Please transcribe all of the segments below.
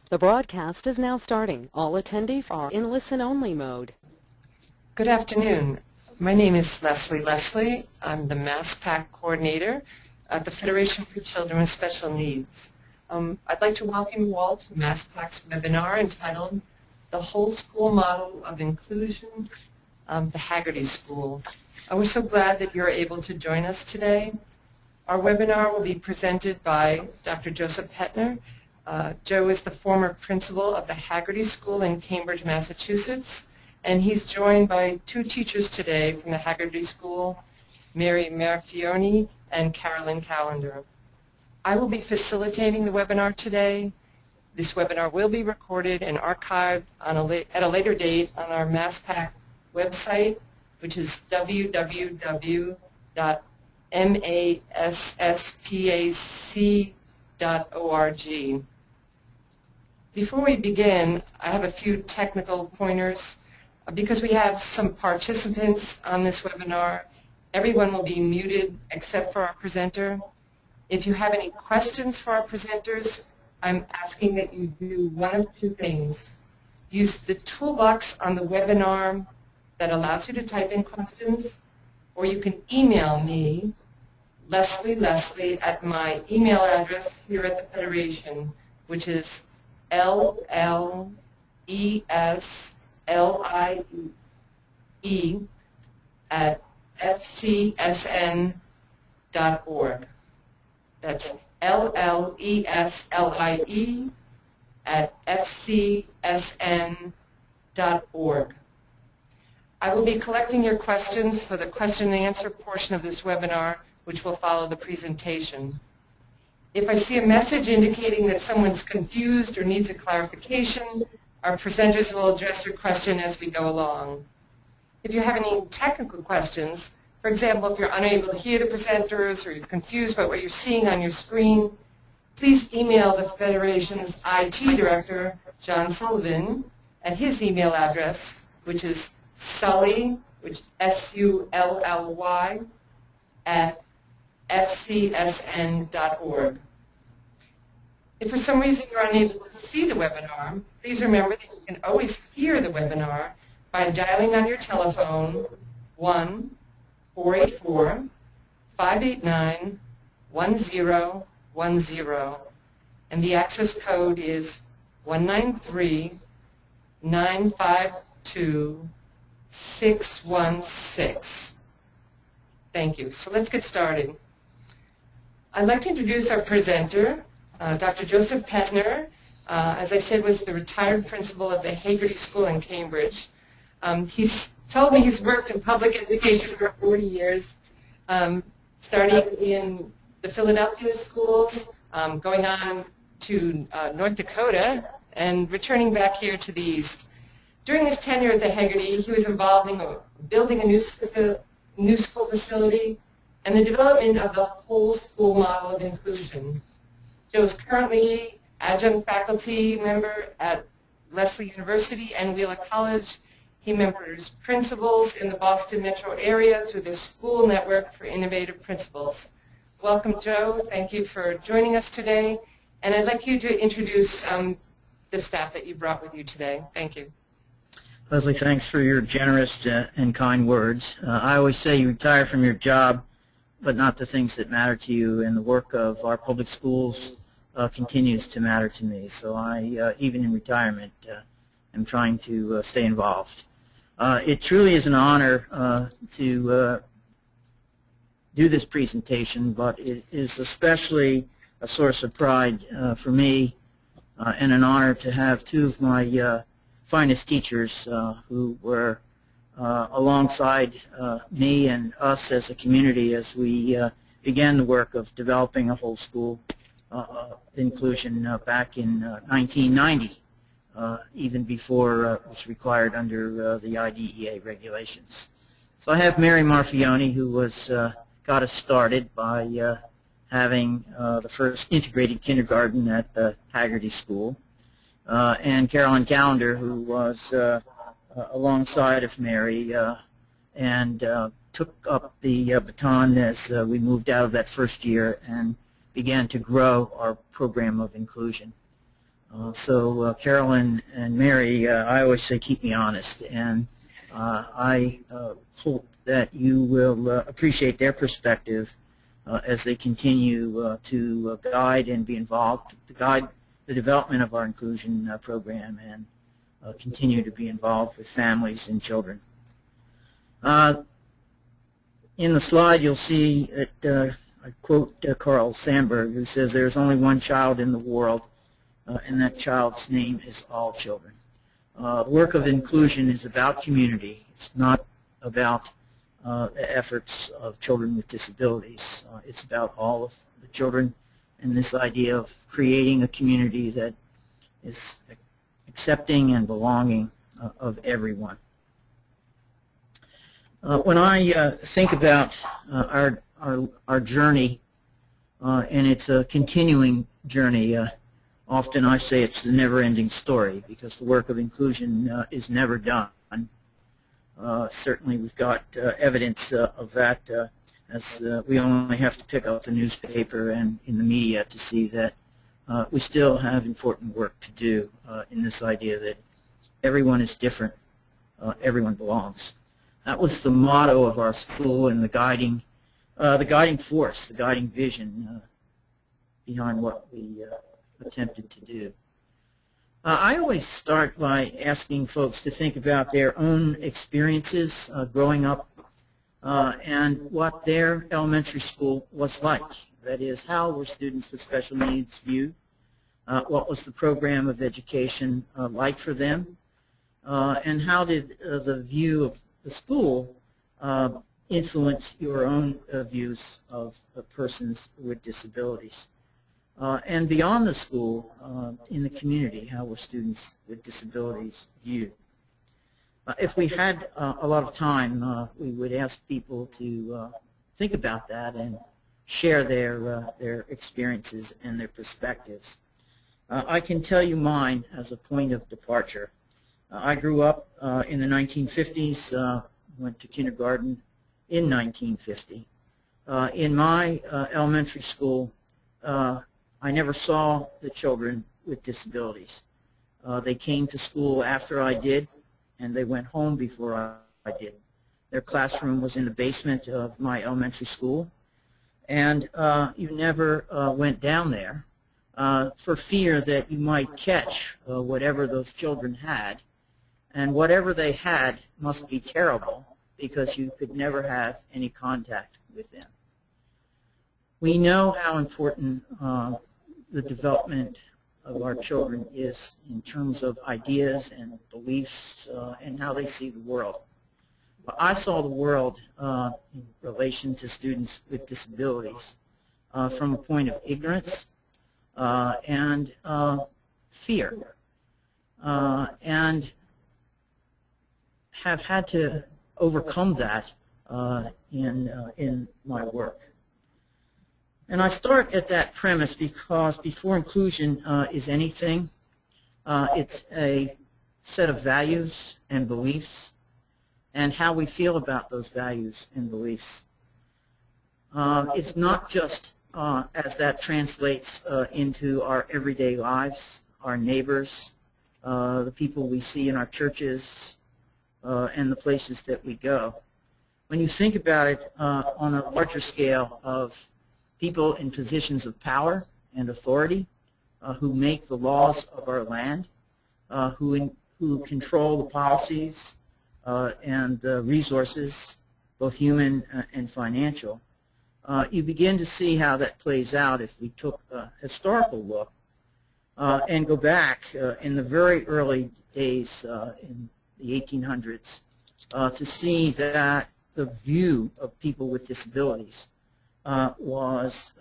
The broadcast is now starting. All attendees are in listen-only mode. Good afternoon. My name is Leslie. I'm the MassPAC coordinator at the Federation for Children with Special Needs. I'd like to welcome you all to MassPAC's webinar entitled The Whole School Model of Inclusion, the Haggerty School. We're so glad that you're able to join us today. Our webinar will be presented by Dr. Joseph Petner. Joe is the former principal of the Haggerty School in Cambridge, Massachusetts, and he's joined by two teachers today from the Haggerty School, Mary Marfione and Carolyn Callender. I will be facilitating the webinar today. This webinar will be recorded and archived at a later date on our MassPAC website, which is www.masspac.org. Before we begin, I have a few technical pointers. Because we have some participants on this webinar, everyone will be muted except for our presenter. If you have any questions for our presenters, I'm asking that you do one of two things. Use the toolbox on the webinar that allows you to type in questions, or you can email me, Leslie, at my email address here at the Federation, which is LLESLIE@fcsn.org. That's LLESLIE@fcsn.org. I will be collecting your questions for the question and answer portion of this webinar, which will follow the presentation. If I see a message indicating that someone's confused or needs a clarification, our presenters will address your question as we go along. If you have any technical questions, for example, if you're unable to hear the presenters or you're confused about what you're seeing on your screen, please email the Federation's IT Director, John Sullivan, at his email address, which is Sully, which SULLY, at fcsn.org. If for some reason you're unable to see the webinar, please remember that you can always hear the webinar by dialing on your telephone 1-484-589-1010, and the access code is 193-952-616. Thank you. So let's get started. I'd like to introduce our presenter, Dr. Joseph Petner. As I said, was the retired principal of the Haggerty School in Cambridge. He's told me he's worked in public education for 40 years, starting in the Philadelphia schools, going on to North Dakota, and returning back here to the East. During his tenure at the Haggerty, he was involved in building a new school facility and the development of the whole school model of inclusion. Joe is currently adjunct faculty member at Lesley University and Wheeler College. He members principals in the Boston metro area through the School Network for Innovative Principals. Welcome, Joe. Thank you for joining us today. And I'd like you to introduce the staff that you brought with you today. Thank you. Leslie, thanks for your generous and kind words. I always say you retire from your job, but not the things that matter to you, and the work of our public schools continues to matter to me. So I, even in retirement, am trying to stay involved. It truly is an honor to do this presentation, but it is especially a source of pride for me and an honor to have two of my finest teachers who were alongside me and us as a community as we began the work of developing a whole school inclusion back in 1990, even before it was required under the IDEA regulations. So I have Mary Marfione, who got us started by having the first integrated kindergarten at the Haggerty School, and Carolyn Callender, who was alongside of Mary and took up the baton as we moved out of that first year and began to grow our program of inclusion. So Carolyn and Mary, I always say keep me honest, and I hope that you will appreciate their perspective as they continue to guide and be involved, to guide the development of our inclusion program and continue to be involved with families and children. In the slide you'll see that I quote Carl Sandburg, who says there's only one child in the world and that child's name is all children. The work of inclusion is about community. It's not about the efforts of children with disabilities. It's about all of the children and this idea of creating a community that is accepting and belonging of everyone. When I think about our journey, and it's a continuing journey, often I say it's the never-ending story because the work of inclusion is never done. Certainly we've got evidence of that as we only have to pick up the newspaper and in the media to see that we still have important work to do in this idea that everyone is different, everyone belongs. That was the motto of our school and the guiding force, the guiding vision behind what we attempted to do. I always start by asking folks to think about their own experiences growing up and what their elementary school was like. That is, how were students with special needs viewed? What was the program of education like for them? And how did the view of the school influence your own views of persons with disabilities? And beyond the school, in the community, how were students with disabilities viewed? If we had a lot of time, we would ask people to think about that and share their experiences and their perspectives. I can tell you mine as a point of departure. I grew up in the 1950s, went to kindergarten in 1950. In my elementary school, I never saw the children with disabilities. They came to school after I did, and they went home before I did. Their classroom was in the basement of my elementary school, and you never went down there for fear that you might catch whatever those children had, and whatever they had must be terrible because you could never have any contact with them. We know how important the development of our children is in terms of ideas and beliefs and how they see the world. But I saw the world in relation to students with disabilities from a point of ignorance and fear, and have had to overcome that in my work. And I start at that premise because before inclusion is anything, it's a set of values and beliefs and how we feel about those values and beliefs. It's not just as that translates into our everyday lives, our neighbors, the people we see in our churches, and the places that we go. When you think about it on a larger scale of people in positions of power and authority who make the laws of our land, who control the policies and the resources, both human and financial, you begin to see how that plays out if we took a historical look and go back in the very early days in the 1800s to see that the view of people with disabilities was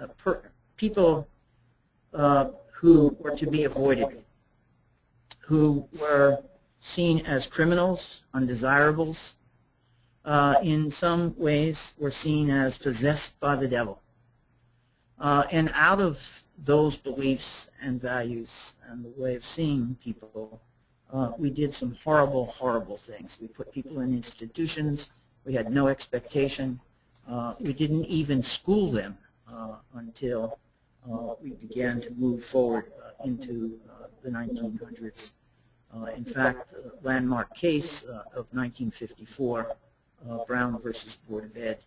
people who were to be avoided, who were seen as criminals, undesirables, in some ways were seen as possessed by the devil. And out of those beliefs and values and the way of seeing people, we did some horrible, horrible things. We put people in institutions. We had no expectation. We didn't even school them until we began to move forward into the 1900s. In fact, the landmark case of 1954, Brown versus Board of Ed,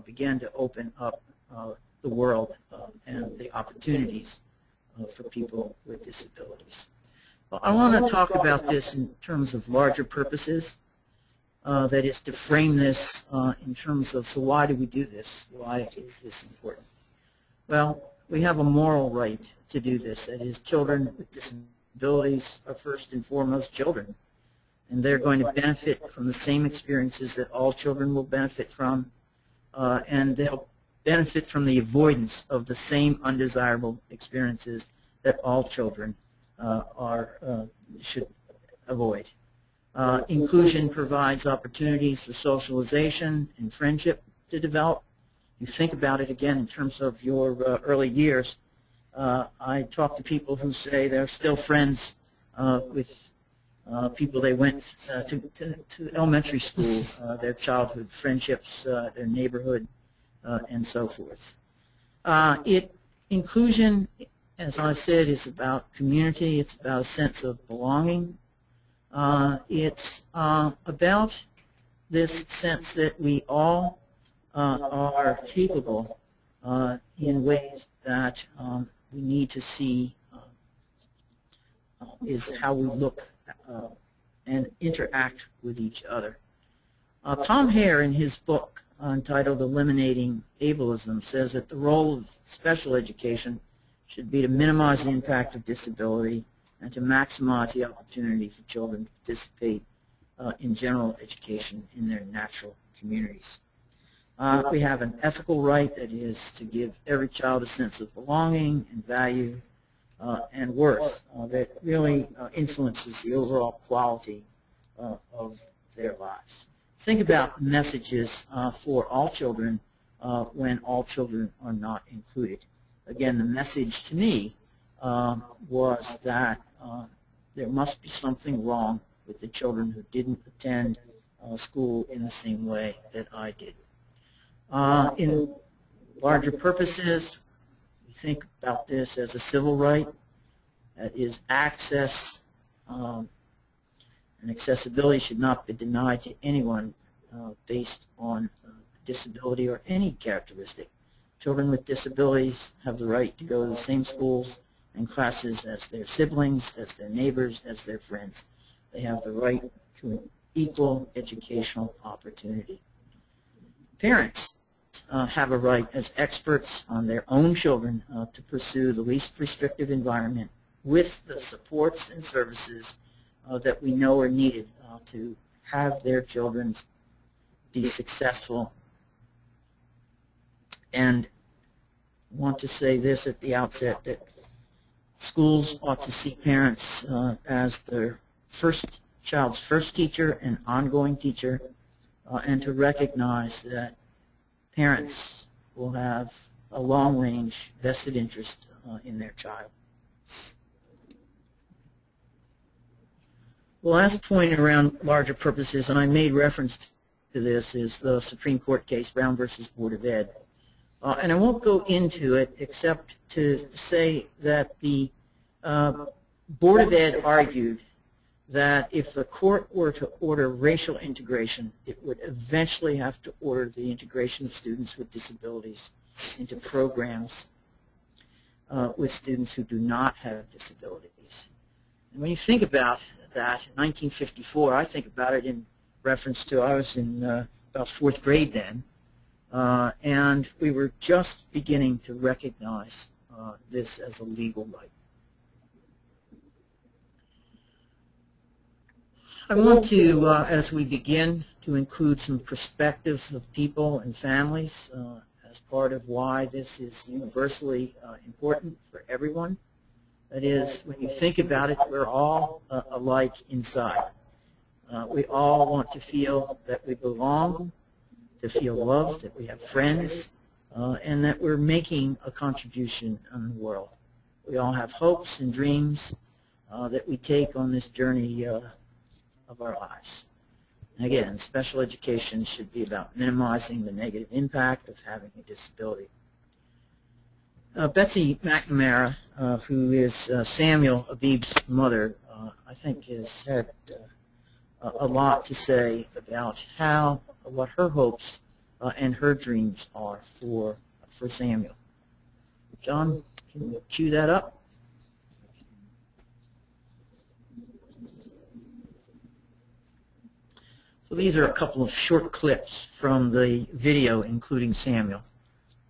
began to open up the world and the opportunities for people with disabilities. Well, I want to talk about this in terms of larger purposes. That is to frame this in terms of, so why do we do this? Why is this important? Well, we have a moral right to do this. That is, children with disabilities are first and foremost children, and they're going to benefit from the same experiences that all children will benefit from, and they'll benefit from the avoidance of the same undesirable experiences that all children should avoid. Inclusion provides opportunities for socialization and friendship to develop. You think about it again in terms of your early years. I talk to people who say they're still friends with people they went to elementary school, their childhood friendships, their neighborhood, and so forth. Inclusion, as I said, is about community. It's about a sense of belonging. It's about this sense that we all are capable in ways that we need to see is how we look and interact with each other. Tom Hare, in his book entitled Eliminating Ableism, says that the role of special education should be to minimize the impact of disability and to maximize the opportunity for children to participate in general education in their natural communities. We have an ethical right, that is to give every child a sense of belonging and value and worth that really influences the overall quality of their lives. Think about messages for all children when all children are not included. Again, the message to me was that there must be something wrong with the children who didn't attend school in the same way that I did. In larger purposes, we think about this as a civil right. That is, access and accessibility should not be denied to anyone based on disability or any characteristic. Children with disabilities have the right to go to the same schools and classes as their siblings, as their neighbors, as their friends. They have the right to an equal educational opportunity. Parents have a right as experts on their own children to pursue the least restrictive environment with the supports and services that we know are needed to have their children be successful. And I want to say this at the outset, that schools ought to see parents as their child's first teacher and ongoing teacher, and to recognize that parents will have a long-range vested interest in their child. The last point around larger purposes, and I made reference to this, is the Supreme Court case, Brown versus Board of Ed. And I won't go into it except to say that the Board of Ed argued that if the court were to order racial integration, it would eventually have to order the integration of students with disabilities into programs with students who do not have disabilities. And when you think about that, in 1954, I think about it in reference to, I was in about 4th grade then, and we were just beginning to recognize this as a legal right. I want to, as we begin, to include some perspectives of people and families as part of why this is universally important for everyone. That is, when you think about it, we're all alike inside. We all want to feel that we belong, to feel loved, that we have friends, and that we're making a contribution in the world. We all have hopes and dreams that we take on this journey of our lives. And again, special education should be about minimizing the negative impact of having a disability. Betsy McNamara, who is Samuel.The.'s mother, I think has had a lot to say about what her hopes and her dreams are for Samuel. John, can you cue that up? So these are a couple of short clips from the video, including Samuel.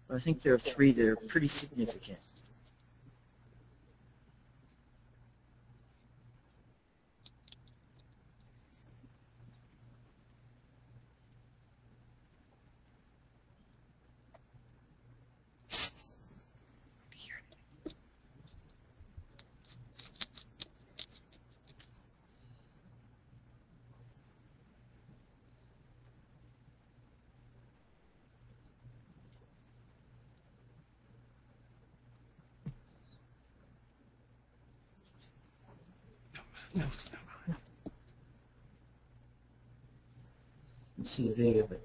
I think there are three that are pretty significant. No, it's not. Let's see the video, but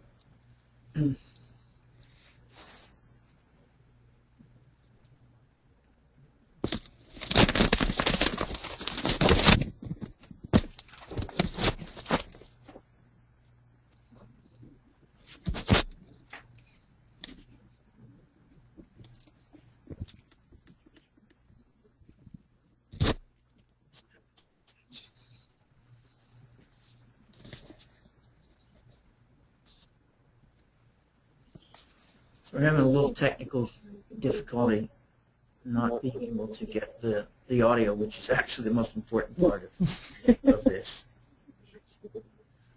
so we're having a little technical difficulty not being able to get the audio, which is actually the most important part of this.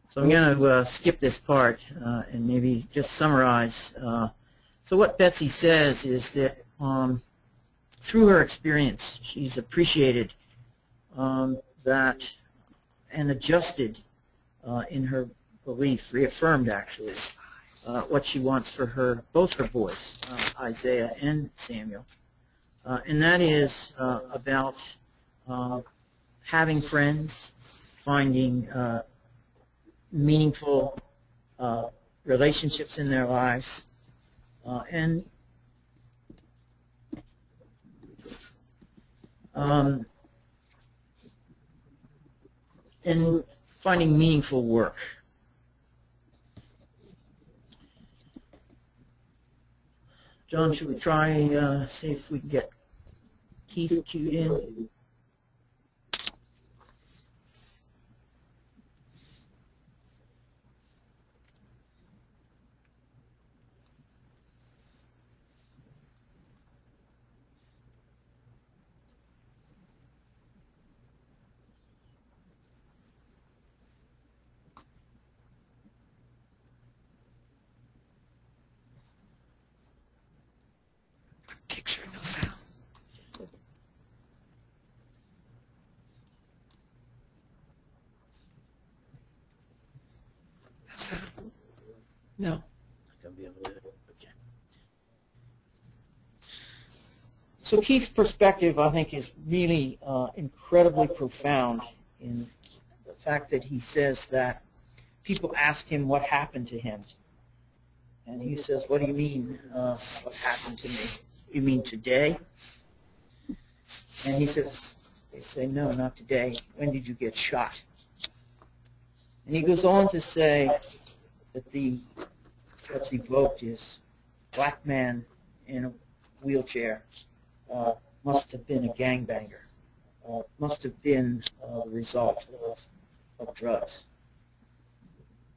So I'm going to skip this part and maybe just summarize. So what Betsy says is that through her experience, she's appreciated that and adjusted in her belief, reaffirmed actually, what she wants for both her boys, Isaiah and Samuel. And that is about having friends, finding meaningful relationships in their lives, and finding meaningful work. John, should we try, see if we can get Keith cued in? Picture, no sound. No sound. No. Not gonna be able to. Okay. So Keith's perspective, I think, is really incredibly profound in the fact that he says that people ask him what happened to him. And he says, what do you mean, what happened to me? You mean today? And he says, they say, no, not today. When did you get shot? And he goes on to say that what's evoked is black man in a wheelchair must have been a gangbanger, must have been the result of drugs.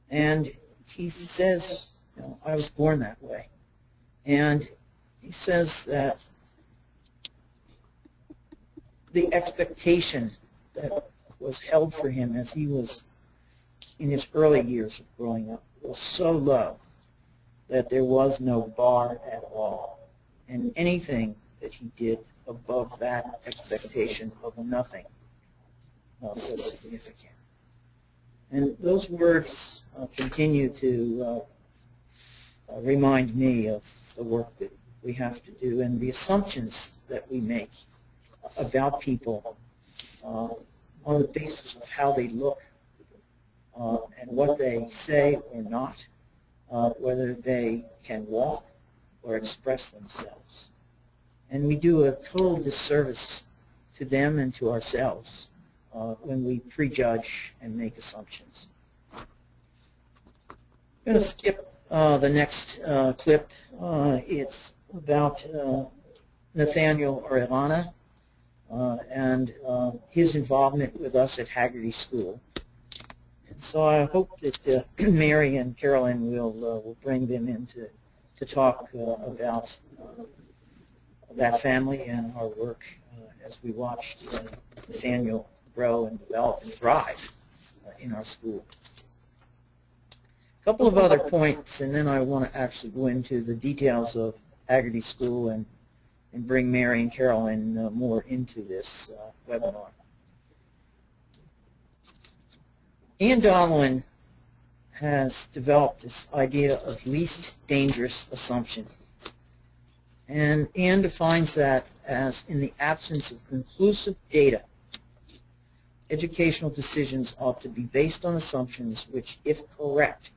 And he says, you know, I was born that way. And he says that the expectation that was held for him as he was in his early years of growing up was so low that there was no bar at all. And anything that he did above that expectation of nothing was significant. And those words continue to remind me of the work that we have to do and the assumptions that we make about people on the basis of how they look and what they say or not, whether they can walk or express themselves. And we do a total disservice to them and to ourselves when we prejudge and make assumptions. I'm going to skip the next clip. It's about Nathaniel or Ilana and his involvement with us at Haggerty School. And so I hope that Mary and Carolyn will bring them in to talk about that family and our work as we watched Nathaniel grow and develop and thrive in our school. A couple of other points, and then I want to actually go into the details of Haggerty School and bring Mary and Carolyn more into this webinar. Ian Donlin has developed this idea of least dangerous assumption. And Ian defines that as in the absence of conclusive data, educational decisions ought to be based on assumptions which, if correct,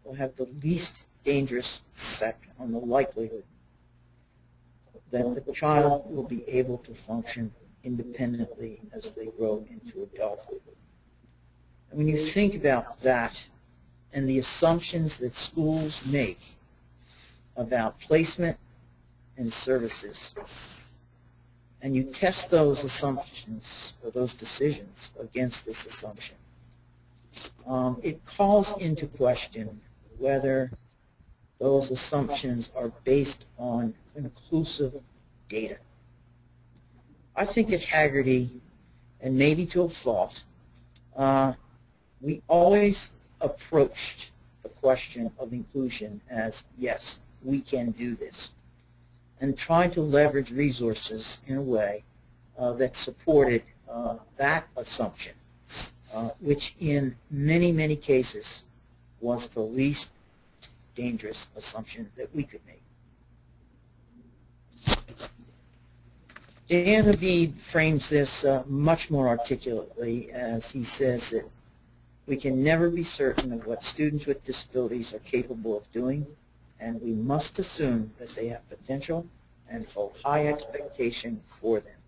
will have the least dangerous effect on the likelihood that the child will be able to function independently as they grow into adulthood. And when you think about that and the assumptions that schools make about placement and services, and you test those assumptions or those decisions against this assumption, it calls into question whether those assumptions are based on conclusive data. I think at Haggerty, and maybe to a fault, we always approached the question of inclusion as, yes, we can do this, and tried to leverage resources in a way that supported that assumption, which in many, many cases was the least dangerous assumption that we could make. Dan Habib frames this much more articulately as he says that we can never be certain of what students with disabilities are capable of doing, and we must assume that they have potential and hold high expectation for them.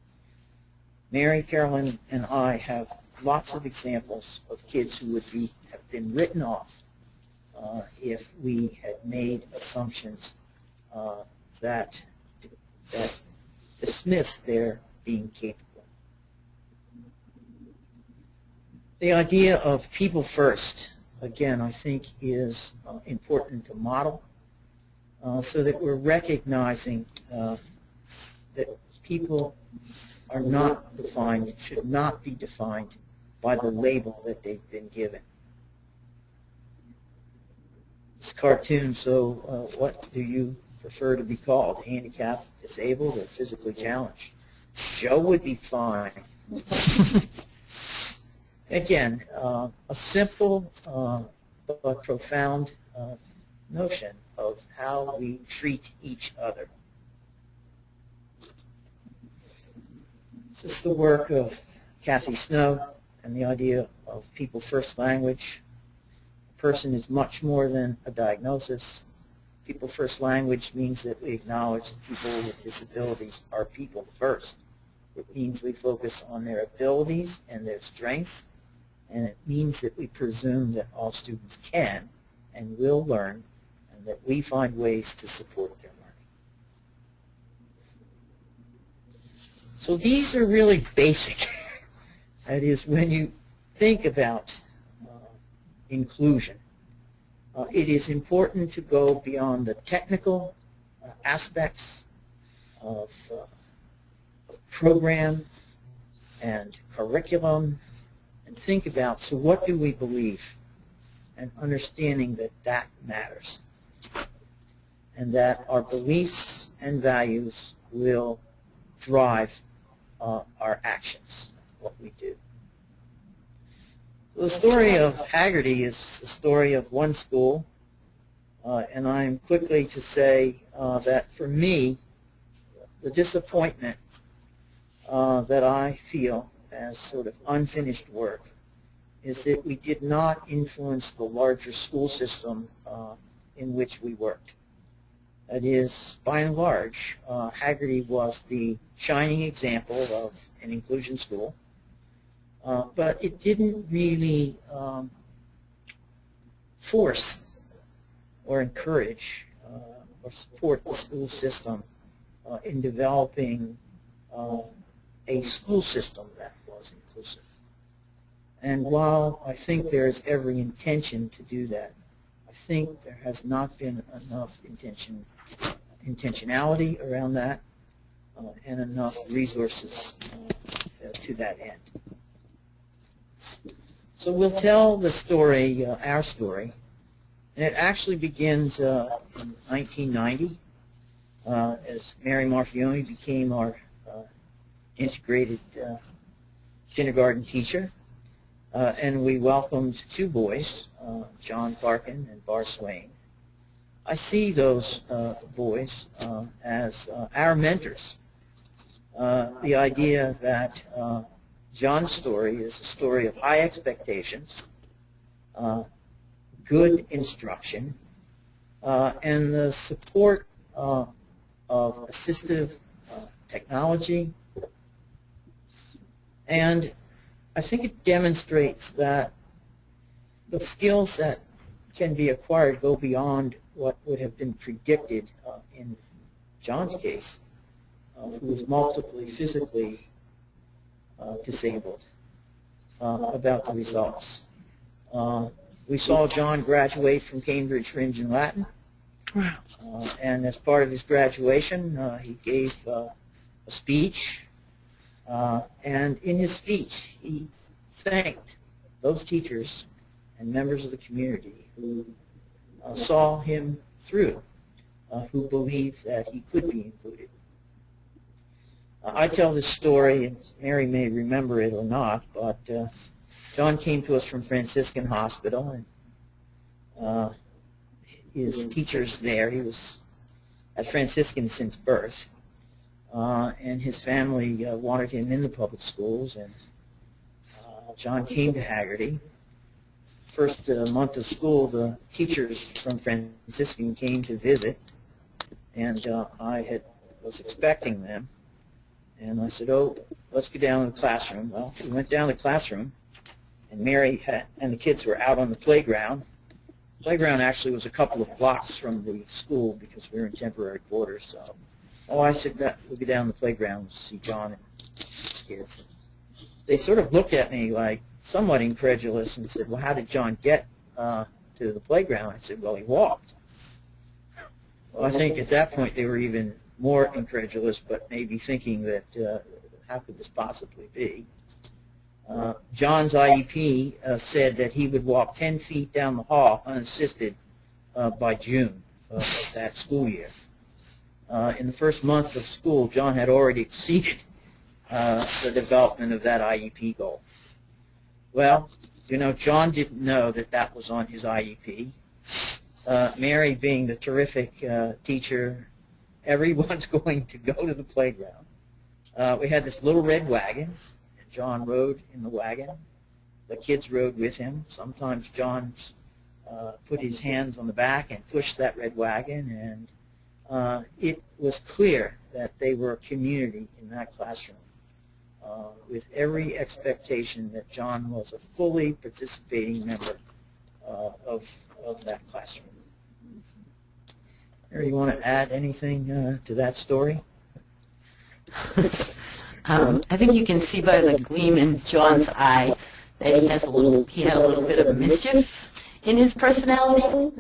Mary, Carolyn, and I have lots of examples of kids who would have been written off if we had made assumptions that dismissed their being capable. The idea of people first, again, I think is important to model so that we're recognizing that people are not defined, should not be defined by the label that they've been given. This cartoon, so what do you prefer to be called? Handicapped, disabled, or physically challenged? Joe would be fine. Again, a simple but profound notion of how we treat each other. This is the work of Kathy Snow and the idea of people first language. A person is much more than a diagnosis. People first language means that we acknowledge that people with disabilities are people first. It means we focus on their abilities and their strengths, and it means that we presume that all students can and will learn, and that we find ways to support their learning. So these are really basic. That is, when you think about inclusion, it is important to go beyond the technical aspects of program and curriculum and think about, so what do we believe, and understanding that that matters, and that our beliefs and values will drive our actions, what we do. So the story of Haggerty is the story of one school, and I'm quickly to say that for me, the disappointment that I feel as sort of unfinished work is that we did not influence the larger school system in which we worked. That is, by and large, Haggerty was the shining example of an inclusion school, but it didn't really force or encourage or support the school system in developing a school system that was inclusive. And while I think there is every intention to do that, I think there has not been enough intentionality around that and enough resources to that end. So we'll tell the story, our story, and it actually begins in 1990 as Mary Marfione became our integrated kindergarten teacher, and we welcomed two boys, John Larkin and Bar Swain. I see those boys as our mentors. The idea that John's story is a story of high expectations, good instruction, and the support of assistive technology. And I think it demonstrates that the skills that can be acquired go beyond what would have been predicted in John's case, who was multiply physically disabled, about the results. We saw John graduate from Cambridge Fringe in Latin, and as part of his graduation, he gave a speech, and in his speech, he thanked those teachers and members of the community who saw him through, who believed that he could be included. I tell this story, and Mary may remember it or not, but John came to us from Franciscan Hospital, and his teachers there, he was at Franciscan since birth, and his family wanted him in the public schools, and John came to Haggerty. First month of school, the teachers from Franciscan came to visit, and I was expecting them. And I said, oh, let's go down to the classroom. Well, we went down to the classroom, and Mary and the kids were out on the playground. The playground actually was a couple of blocks from the school because we were in temporary quarters. So, I said, we'll go down to the playground to see John and the kids. They sort of looked at me like somewhat incredulous and said, well, how did John get to the playground? I said, well, he walked. Well, I think at that point they were even more incredulous, but maybe thinking that how could this possibly be? John's IEP said that he would walk 10 feet down the hall unassisted by June of that school year. In the first month of school, John had already exceeded the development of that IEP goal. Well, you know, John didn't know that that was on his IEP. Mary, being the terrific teacher, everyone's going to go to the playground. We had this little red wagon. John rode in the wagon. The kids rode with him. Sometimes John put his hands on the back and pushed that red wagon, and it was clear that they were a community in that classroom, with every expectation that John was a fully participating member of that classroom. Mary, you want to add anything to that story? I think you can see by the gleam in John's eye that he had a little bit of mischief in his personality.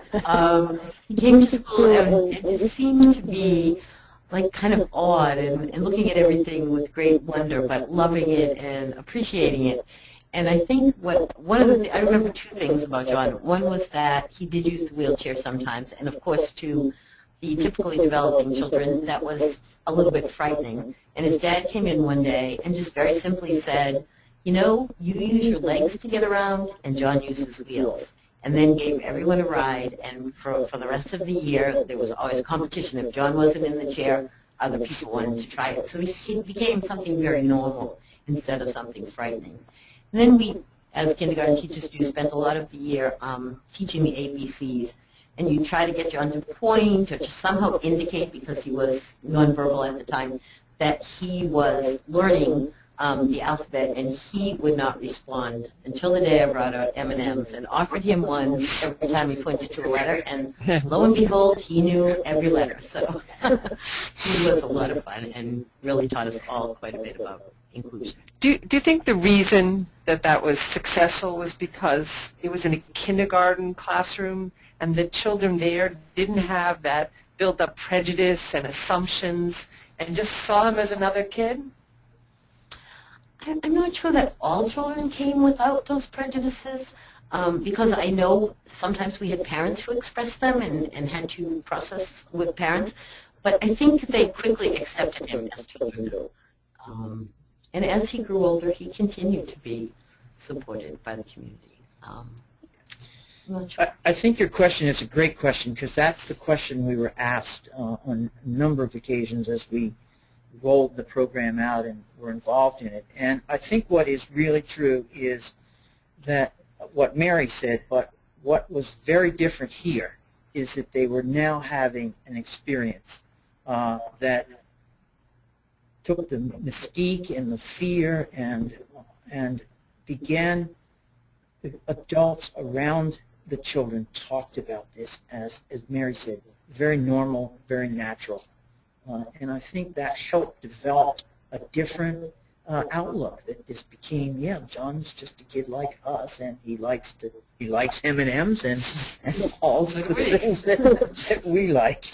He came to school and it just seemed to be like kind of awed and looking at everything with great wonder, but loving it and appreciating it. And I think I remember two things about John. One was that he did use the wheelchair sometimes, and of course to the typically developing children, that was a little bit frightening. And his dad came in one day and just very simply said, you know, you use your legs to get around, and John uses wheels. And then gave everyone a ride, and for the rest of the year, there was always competition. If John wasn't in the chair, other people wanted to try it. So it became something very normal instead of something frightening. And then we, as kindergarten teachers do, spent a lot of the year teaching the ABCs. and you try to get John to point or to somehow indicate, because he was nonverbal at the time, that he was learning the alphabet, and he would not respond until the day I brought out M&Ms and offered him one every time he pointed to a letter, and lo and behold, he knew every letter. So he was a lot of fun and really taught us all quite a bit about inclusion. Do you think the reason that that was successful was because it was in a kindergarten classroom and the children there didn't have that built-up prejudice and assumptions and just saw him as another kid? I'm not sure that all children came without those prejudices, because I know sometimes we had parents who expressed them and had to process with parents, but I think they quickly accepted him as children do. And as he grew older, he continued to be supported by the community. I'm not sure. I think your question is a great question, because that's the question we were asked on a number of occasions as we rolled the program out and were involved in it. And I think what is really true is that what Mary said, but what was very different here is that they were now having an experience that took the mystique and the fear and began, the adults around the children talked about this as Mary said, very normal, very natural. And I think that helped develop a different outlook, that this became, yeah, John's just a kid like us, and he likes M&Ms and all the things that we like.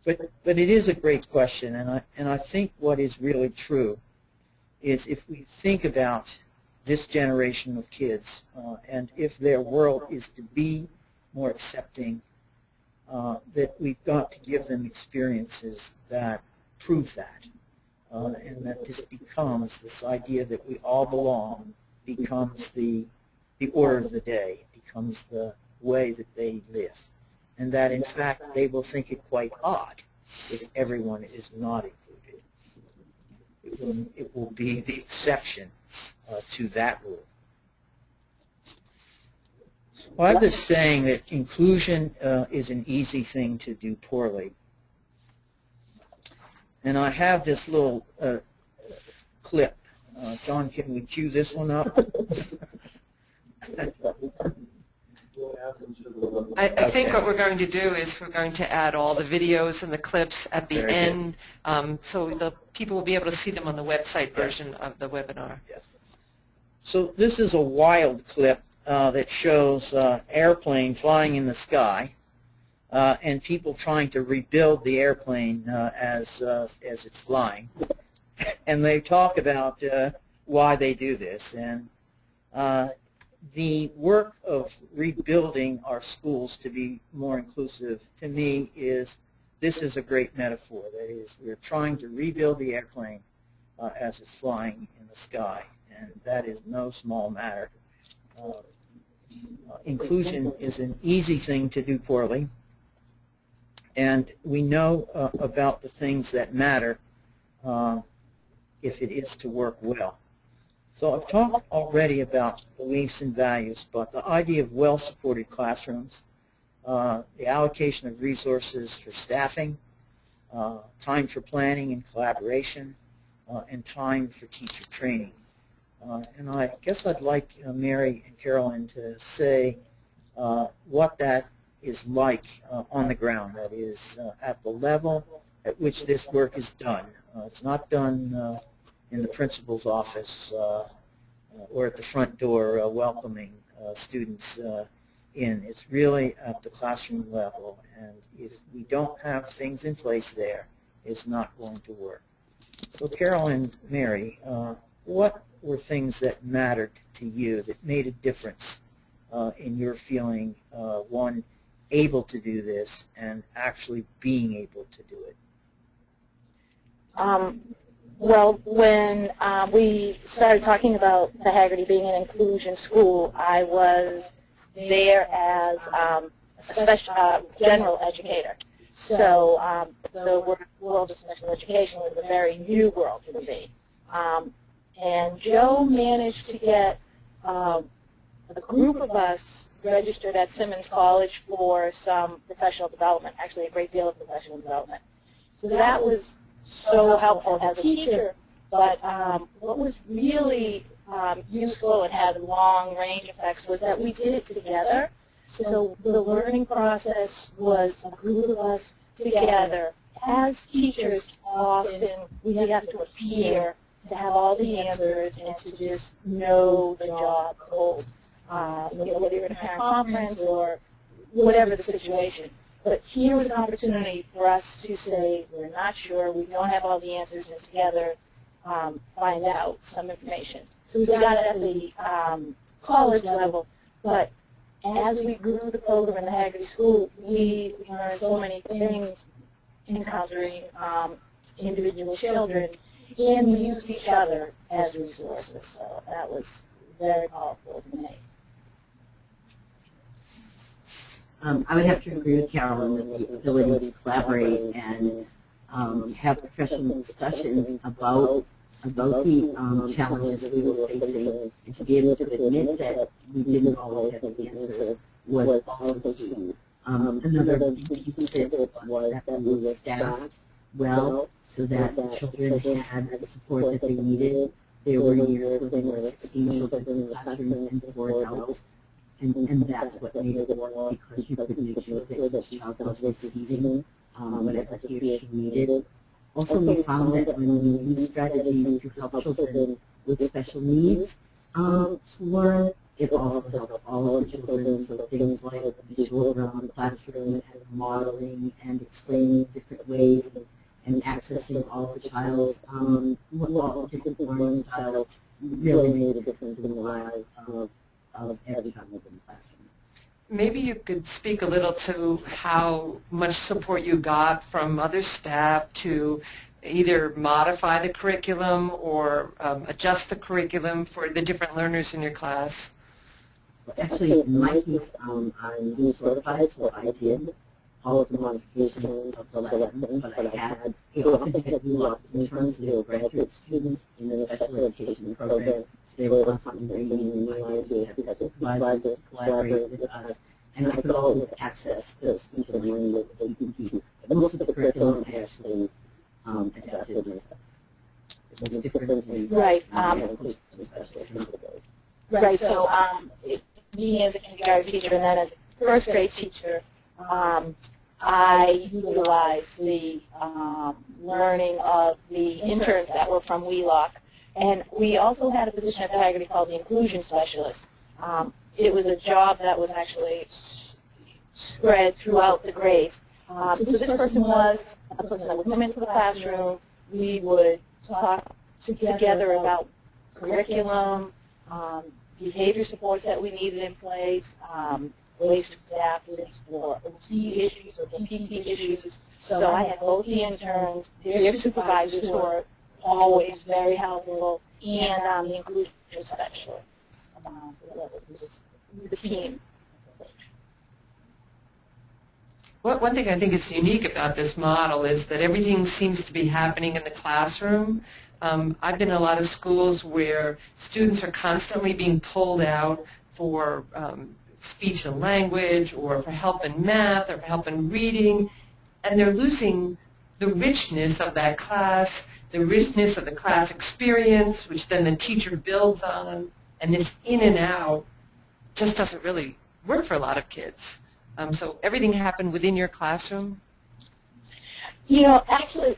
But it is a great question, and I think what is really true is if we think about this generation of kids, and if their world is to be more accepting, that we've got to give them experiences that prove that, and that this becomes, this idea that we all belong becomes the order of the day, becomes the way that they live, and that in fact they will think it quite odd if everyone is not included. It will be the exception to that rule. Well, I have this saying that inclusion is an easy thing to do poorly. And I have this little clip. John, can we cue this one up? I think what we're going to do is we're going to add all the videos and the clips at the end, so the people will be able to see them on the website version of the webinar. Yes. So this is a wild clip that shows airplane flying in the sky, and people trying to rebuild the airplane as it's flying. And they talk about why they do this. And the work of rebuilding our schools to be more inclusive, to me, this is a great metaphor. That is, we're trying to rebuild the airplane as it's flying in the sky, and that is no small matter. Inclusion is an easy thing to do poorly, and we know about the things that matter if it is to work well. So I've talked already about beliefs and values, but the idea of well-supported classrooms, the allocation of resources for staffing, time for planning and collaboration, and time for teacher training. And I guess I'd like Mary and Carolyn to say what that is like on the ground, that is at the level at which this work is done. It's not done in the principal's office or at the front door welcoming students in. It's really at the classroom level, and if we don't have things in place there, it's not going to work. So Carol and Mary, what were things that mattered to you, that made a difference in your feeling, one, able to do this and actually being able to do it? Well, when we started talking about the Haggerty being an inclusion school, I was there as a special general educator. So the world of special education was a very new world to me. And Joe managed to get a group of us registered at Simmons College for some professional development, actually a great deal of professional development. So that was so helpful as a teacher, but what was really useful and had long range effects was that we did it together. So the learning process was a group of us together. As teachers, often we have to appear to have all the answers and to just know the job cold. Whether you're in a parent conference or whatever the situation. But here was an opportunity for us to say, we're not sure, we don't have all the answers, and together find out some information. So we got it at the college level, but as we grew the program in the Haggerty School, we learned so many things encountering individual children, and we used each other as resources. So that was very powerful for me. I would have to agree with Carolyn that the ability to collaborate and have professional discussions about the challenges we were facing, and to be able to admit that we didn't always have the answers was also key. Another big piece of it was that we were staffed well so that the children had the support that they needed. There were years where there were 16 children in the classroom and 4 adults. And that's what made it work, because you could make sure that the child was receiving whatever he or she needed. Also, we found that when we use strategies to help children with special needs to learn, it also helped all of the children. So things like visual around the classroom and modeling and explaining different ways and accessing all of the child's different learning styles really made a difference in the lives of every child in the classroom. Maybe you could speak a little to how much support you got from other staff to either modify the curriculum or adjust the curriculum for the different learners in your class. Actually, in my case, I'm dual certified, so I did all of the modifications of the lessons, but we often had new interns who were graduate students in the special education program, so they were constantly bringing in new ideas. We had supervisors to collaborate with us, and I could always access the speech and learning with the PPT. But most of the curriculum I actually adapted myself. It was different than Right. special Right. So me as a kindergarten teacher and then as a first grade teacher, I utilized the learning of the interns that were from Wheelock. And we also had a position at the Haggerty called the inclusion specialist. It was a job that was actually spread throughout the grades. So this person was a person that would come into the classroom. We would talk together about curriculum, behavior supports that we needed in place, ways to adapt for OT issues or PT issues. So I had both the interns, their supervisors who are always very helpful, and the inclusion specialist. So that was the team. One thing I think is unique about this model is that everything seems to be happening in the classroom. I've been in a lot of schools where students are constantly being pulled out for speech and language, or for help in math, or for help in reading, and they're losing the richness of that class, the richness of the class experience, which then the teacher builds on, and this in and out just doesn't really work for a lot of kids. So everything happened within your classroom? You know, actually,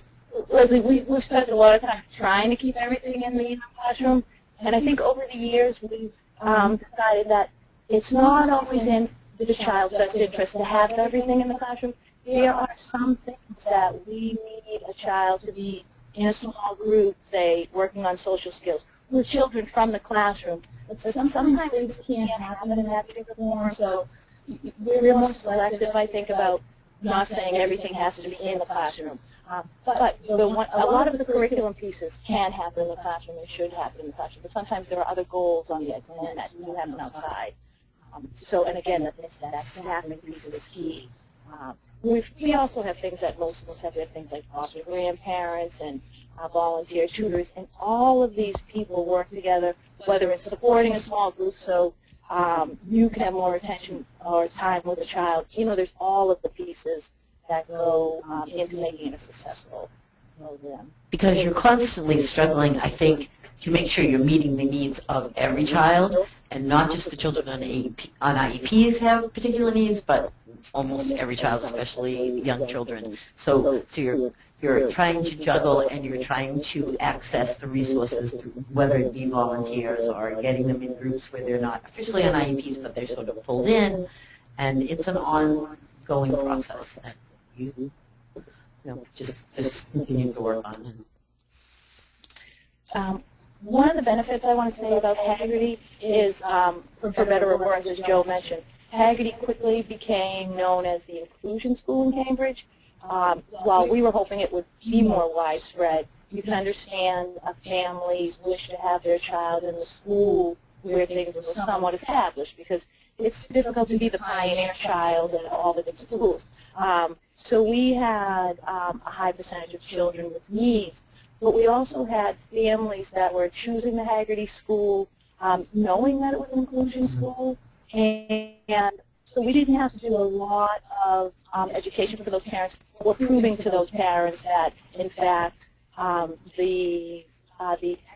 Leslie, we've spent a lot of time trying to keep everything in the classroom, and I think over the years we've decided that it's not always in the child's best interest to have everything in the classroom. There are some things that we need a child to be in a small group, say, working on social skills, with children from the classroom. But sometimes things can't happen in that particular form, so we're more selective, I think, about not saying everything has to be in the classroom. But a lot of the curriculum pieces can happen in the classroom and should happen in the classroom. But sometimes there are other goals on the plan that you happen outside. So, and again, that staffing piece is key. We also have things that most schools have. We have things like foster grandparents and volunteer tutors, and all of these people work together, whether it's supporting a small group, so you can have more attention or time with the child. You know, there's all of the pieces that go into making it a successful program. Because you're constantly struggling, I think, to make sure you're meeting the needs of every child, and not just the children on IEPs have particular needs, but almost every child, especially young children. So you're trying to juggle, and you're trying to access the resources, through, whether it be volunteers or getting them in groups where they're not officially on IEPs, but they're sort of pulled in, and it's an ongoing process that you just continue to work on. One of the benefits I want to say about Haggerty is, for better or worse, as Joe mentioned, Haggerty quickly became known as the inclusion school in Cambridge. While we were hoping it would be more widespread, you can understand a family's wish to have their child in the school where things were somewhat established, because it's difficult to be the pioneer child in all the different schools. So we had a high percentage of children with needs. But we also had families that were choosing the Haggerty School, knowing that it was an inclusion school, and so we didn't have to do a lot of education for those parents. We're proving to those parents that, in fact, the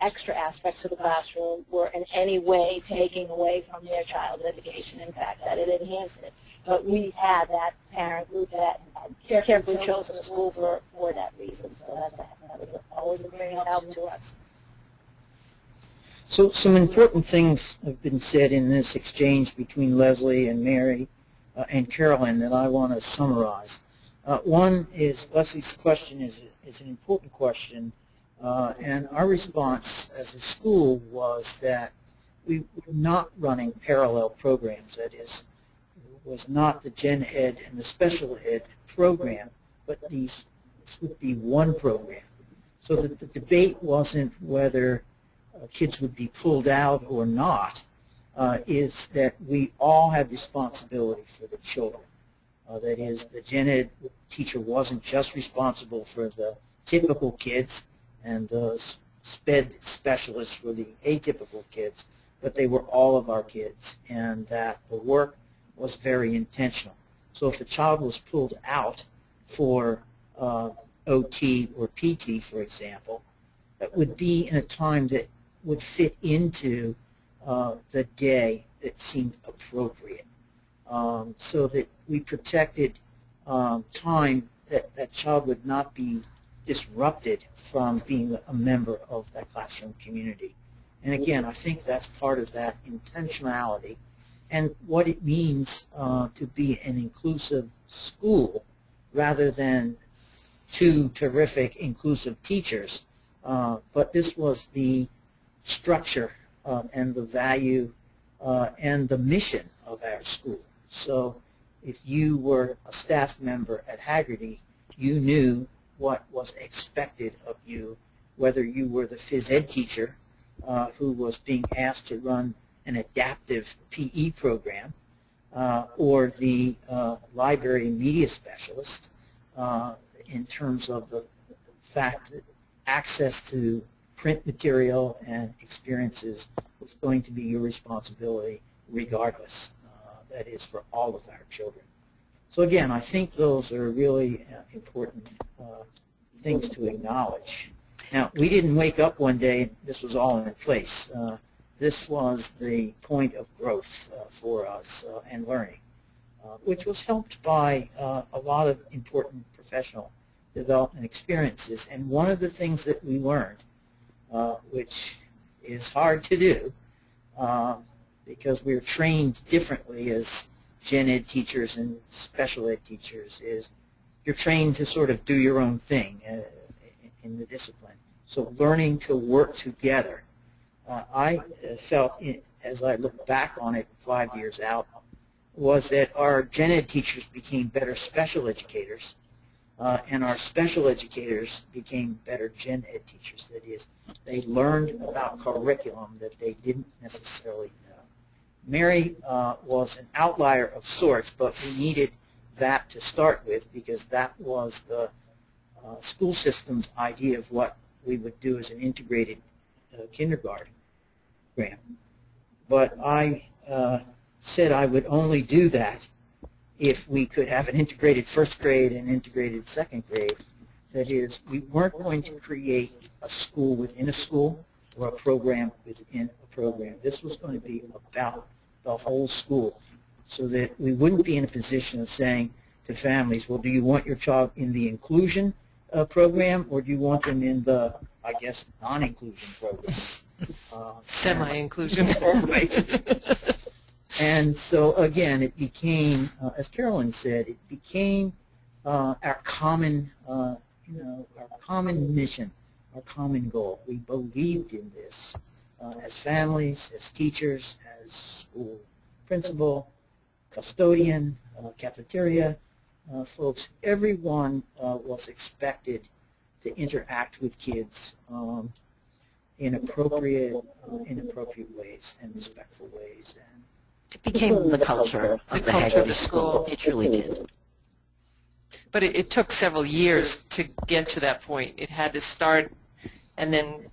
extra aspects of the classroom were in any way taking away from their child's education. In fact, that it enhanced it. But we had that parent group that had carefully chosen the school for that reason. So that was always a great help to us. So some important things have been said in this exchange between Leslie and Mary and Carolyn that I want to summarize. One is Leslie's question is an important question, and our response as a school was that we were not running parallel programs. That is, was not the Gen Ed and the Special Ed program, but this would be one program. So that the debate wasn't whether kids would be pulled out or not, is that we all had responsibility for the children. That is, the Gen Ed teacher wasn't just responsible for the typical kids and the SPED specialists for the atypical kids, but they were all of our kids, and that the work was very intentional. So if a child was pulled out for OT or PT, for example, that would be in a time that would fit into the day that seemed appropriate, so that we protected time that that child would not be disrupted from being a member of that classroom community. And again, I think that's part of that intentionality and what it means to be an inclusive school rather than two terrific inclusive teachers. But this was the structure and the value and the mission of our school. So if you were a staff member at Haggerty, you knew what was expected of you, whether you were the phys ed teacher who was being asked to run an adaptive PE program, or the library media specialist, in terms of the fact that access to print material and experiences was going to be your responsibility regardless. That is for all of our children. So again, I think those are really important things to acknowledge. Now, we didn't wake up one day and this was all in place. This was the point of growth for us and learning, which was helped by a lot of important professional development experiences. And one of the things that we learned, which is hard to do because we're trained differently as Gen Ed teachers and special ed teachers, is you're trained to sort of do your own thing in the discipline. So learning to work together. I felt, as I look back on it 5 years out, was that our Gen Ed teachers became better special educators, and our special educators became better Gen Ed teachers. That is, they learned about curriculum that they didn't necessarily know. Mary was an outlier of sorts, but we needed that to start with because that was the school system's idea of what we would do as an integrated kindergarten program. But I said I would only do that if we could have an integrated first grade and integrated second grade. That is, we weren't going to create a school within a school or a program within a program. This was going to be about the whole school, so that we wouldn't be in a position of saying to families, well, do you want your child in the inclusion program, or do you want them in the, I guess, non-inclusion program? Semi-inclusion. Right. And so, again, it became, as Carolyn said, it became our common, our common mission, our common goal. We believed in this as families, as teachers, as school principal, custodian, cafeteria folks. Everyone was expected to interact with kids in appropriate ways and respectful ways. And it became the culture of the Haggerty School. It truly did. But it took several years to get to that point. It had to start and then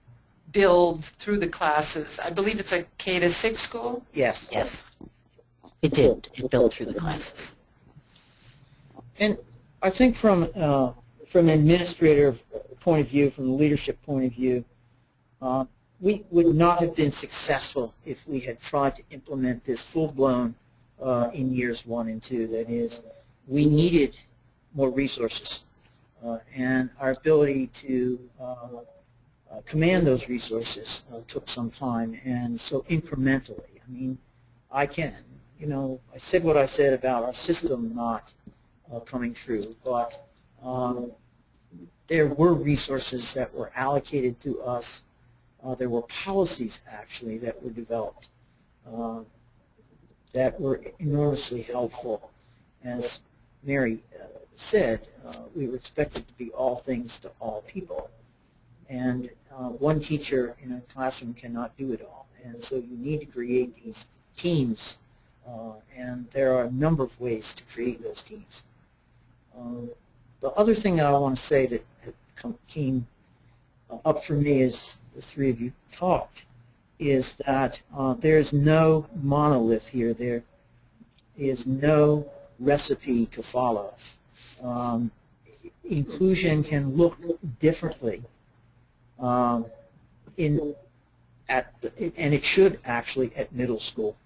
build through the classes. I believe it's a K-6 school? Yes. Yes. It did. It built through the classes. And I think from an administrator point of view, from the leadership point of view, we would not have been successful if we had tried to implement this full-blown in years 1 and 2. That is, we needed more resources, and our ability to command those resources took some time, and so incrementally. I mean, I said what I said about our system not coming through, but there were resources that were allocated to us. There were policies, actually, that were developed that were enormously helpful. As Mary said, we were expected to be all things to all people. And one teacher in a classroom cannot do it all. And so you need to create these teams, and there are a number of ways to create those teams. The other thing that I want to say that came up for me as the three of you talked is that there's no monolith here. There is no recipe to follow. Inclusion can look differently, and it should actually at middle school.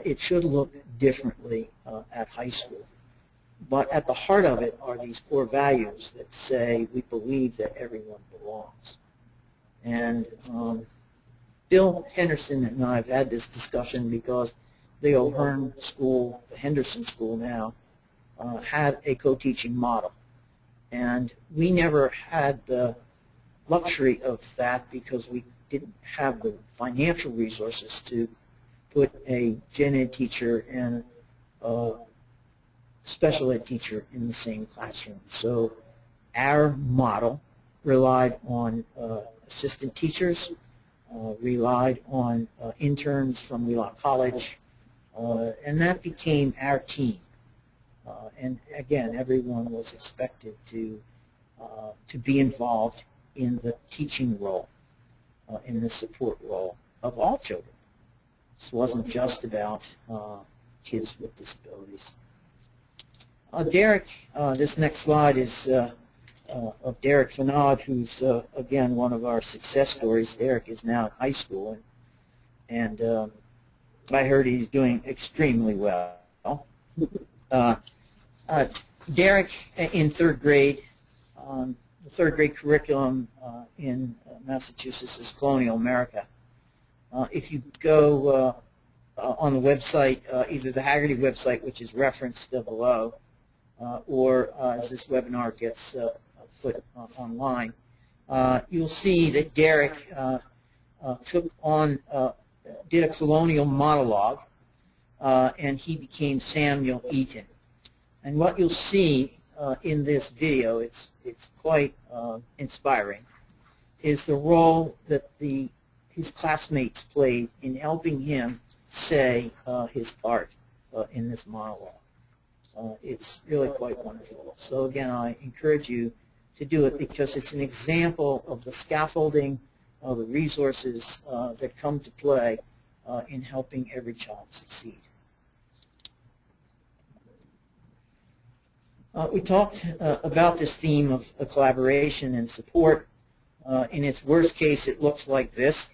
It should look differently at high school. But at the heart of it are these core values that say we believe that everyone belongs. And Bill Henderson and I have had this discussion because the O'Hearn School, the Henderson School now, had a co-teaching model. And we never had the luxury of that because we didn't have the financial resources to put a gen ed teacher and a special ed teacher in the same classroom. So our model relied on assistant teachers, relied on interns from Wheelock College, and that became our team. And again, everyone was expected to be involved in the teaching role, in the support role of all children. This wasn't just about kids with disabilities. Derek, this next slide is of Derek Fanad, who's, again, one of our success stories. Derek is now in high school, and I heard he's doing extremely well. Derek, in third grade, the third grade curriculum in Massachusetts is Colonial America. If you go on the website, either the Haggerty website, which is referenced below, or as this webinar gets put online, you'll see that Derek did a colonial monologue, and he became Samuel Eaton. And what you'll see in this video, it's quite inspiring, is the role that his classmates played in helping him say his part in this monologue. It's really quite wonderful. So again, I encourage you to do it because it's an example of the scaffolding, of the resources that come to play in helping every child succeed. We talked about this theme of collaboration and support. In its worst case, it looks like this.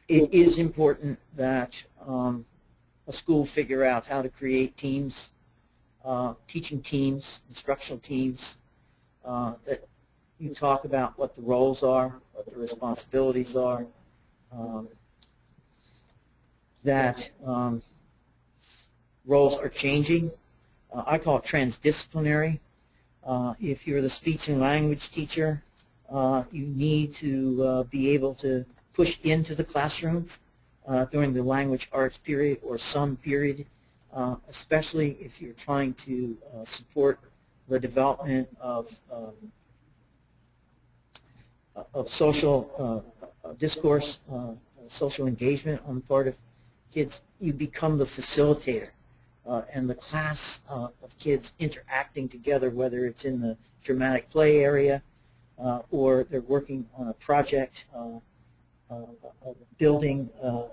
It is important that a school figure out how to create teams, teaching teams, instructional teams, that you talk about what the roles are, what the responsibilities are, that roles are changing. I call it transdisciplinary. If you're the speech and language teacher, you need to be able to push into the classroom during the language arts period or some period, especially if you're trying to support the development of social discourse, social engagement on the part of kids. You become the facilitator, and the class of kids interacting together, whether it's in the dramatic play area or they're working on a project, building a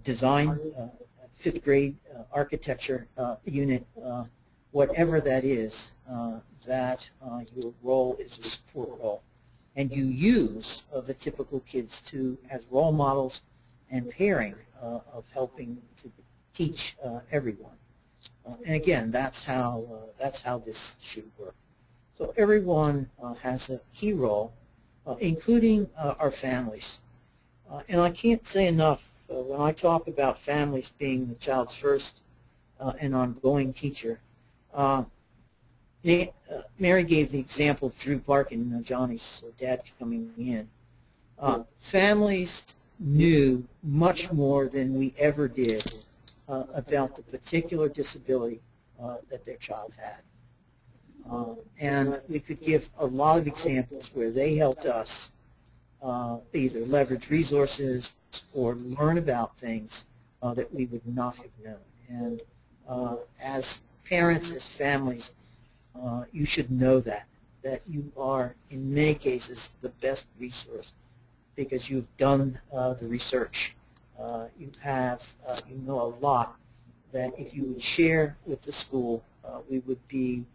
design, fifth grade architecture unit, whatever that is, that your role is a support role. And you use the typical kids as role models and pairing of helping to teach everyone. And again, that's how this should work. So everyone has a key role, including our families. And I can't say enough when I talk about families being the child's first and ongoing teacher. Mary gave the example of Drew Larkin, Johnny's dad, coming in. Families knew much more than we ever did about the particular disability that their child had. And we could give a lot of examples where they helped us either leverage resources or learn about things that we would not have known. And as parents, as families, you should know that you are, in many cases, the best resource because you've done the research. You know a lot that if you would share with the school, we would be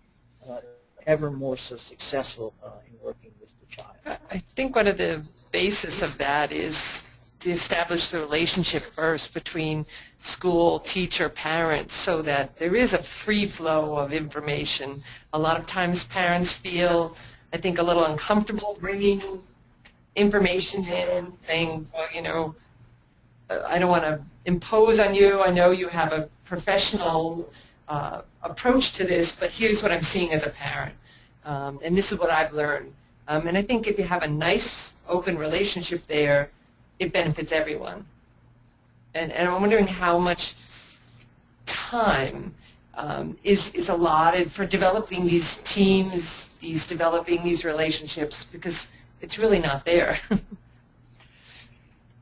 ever more so successful in working with the child. I think one of the basis of that is to establish the relationship first between school, teacher, parents, so that there is a free flow of information. A lot of times parents feel, I think, a little uncomfortable bringing information in, saying, well, you know, I don't want to impose on you. I know you have a professional approach to this, but here's what I'm seeing as a parent. And this is what I've learned. And I think if you have a nice, open relationship there, it benefits everyone. And I'm wondering how much time is allotted for developing these teams, developing these relationships, because it's really not there.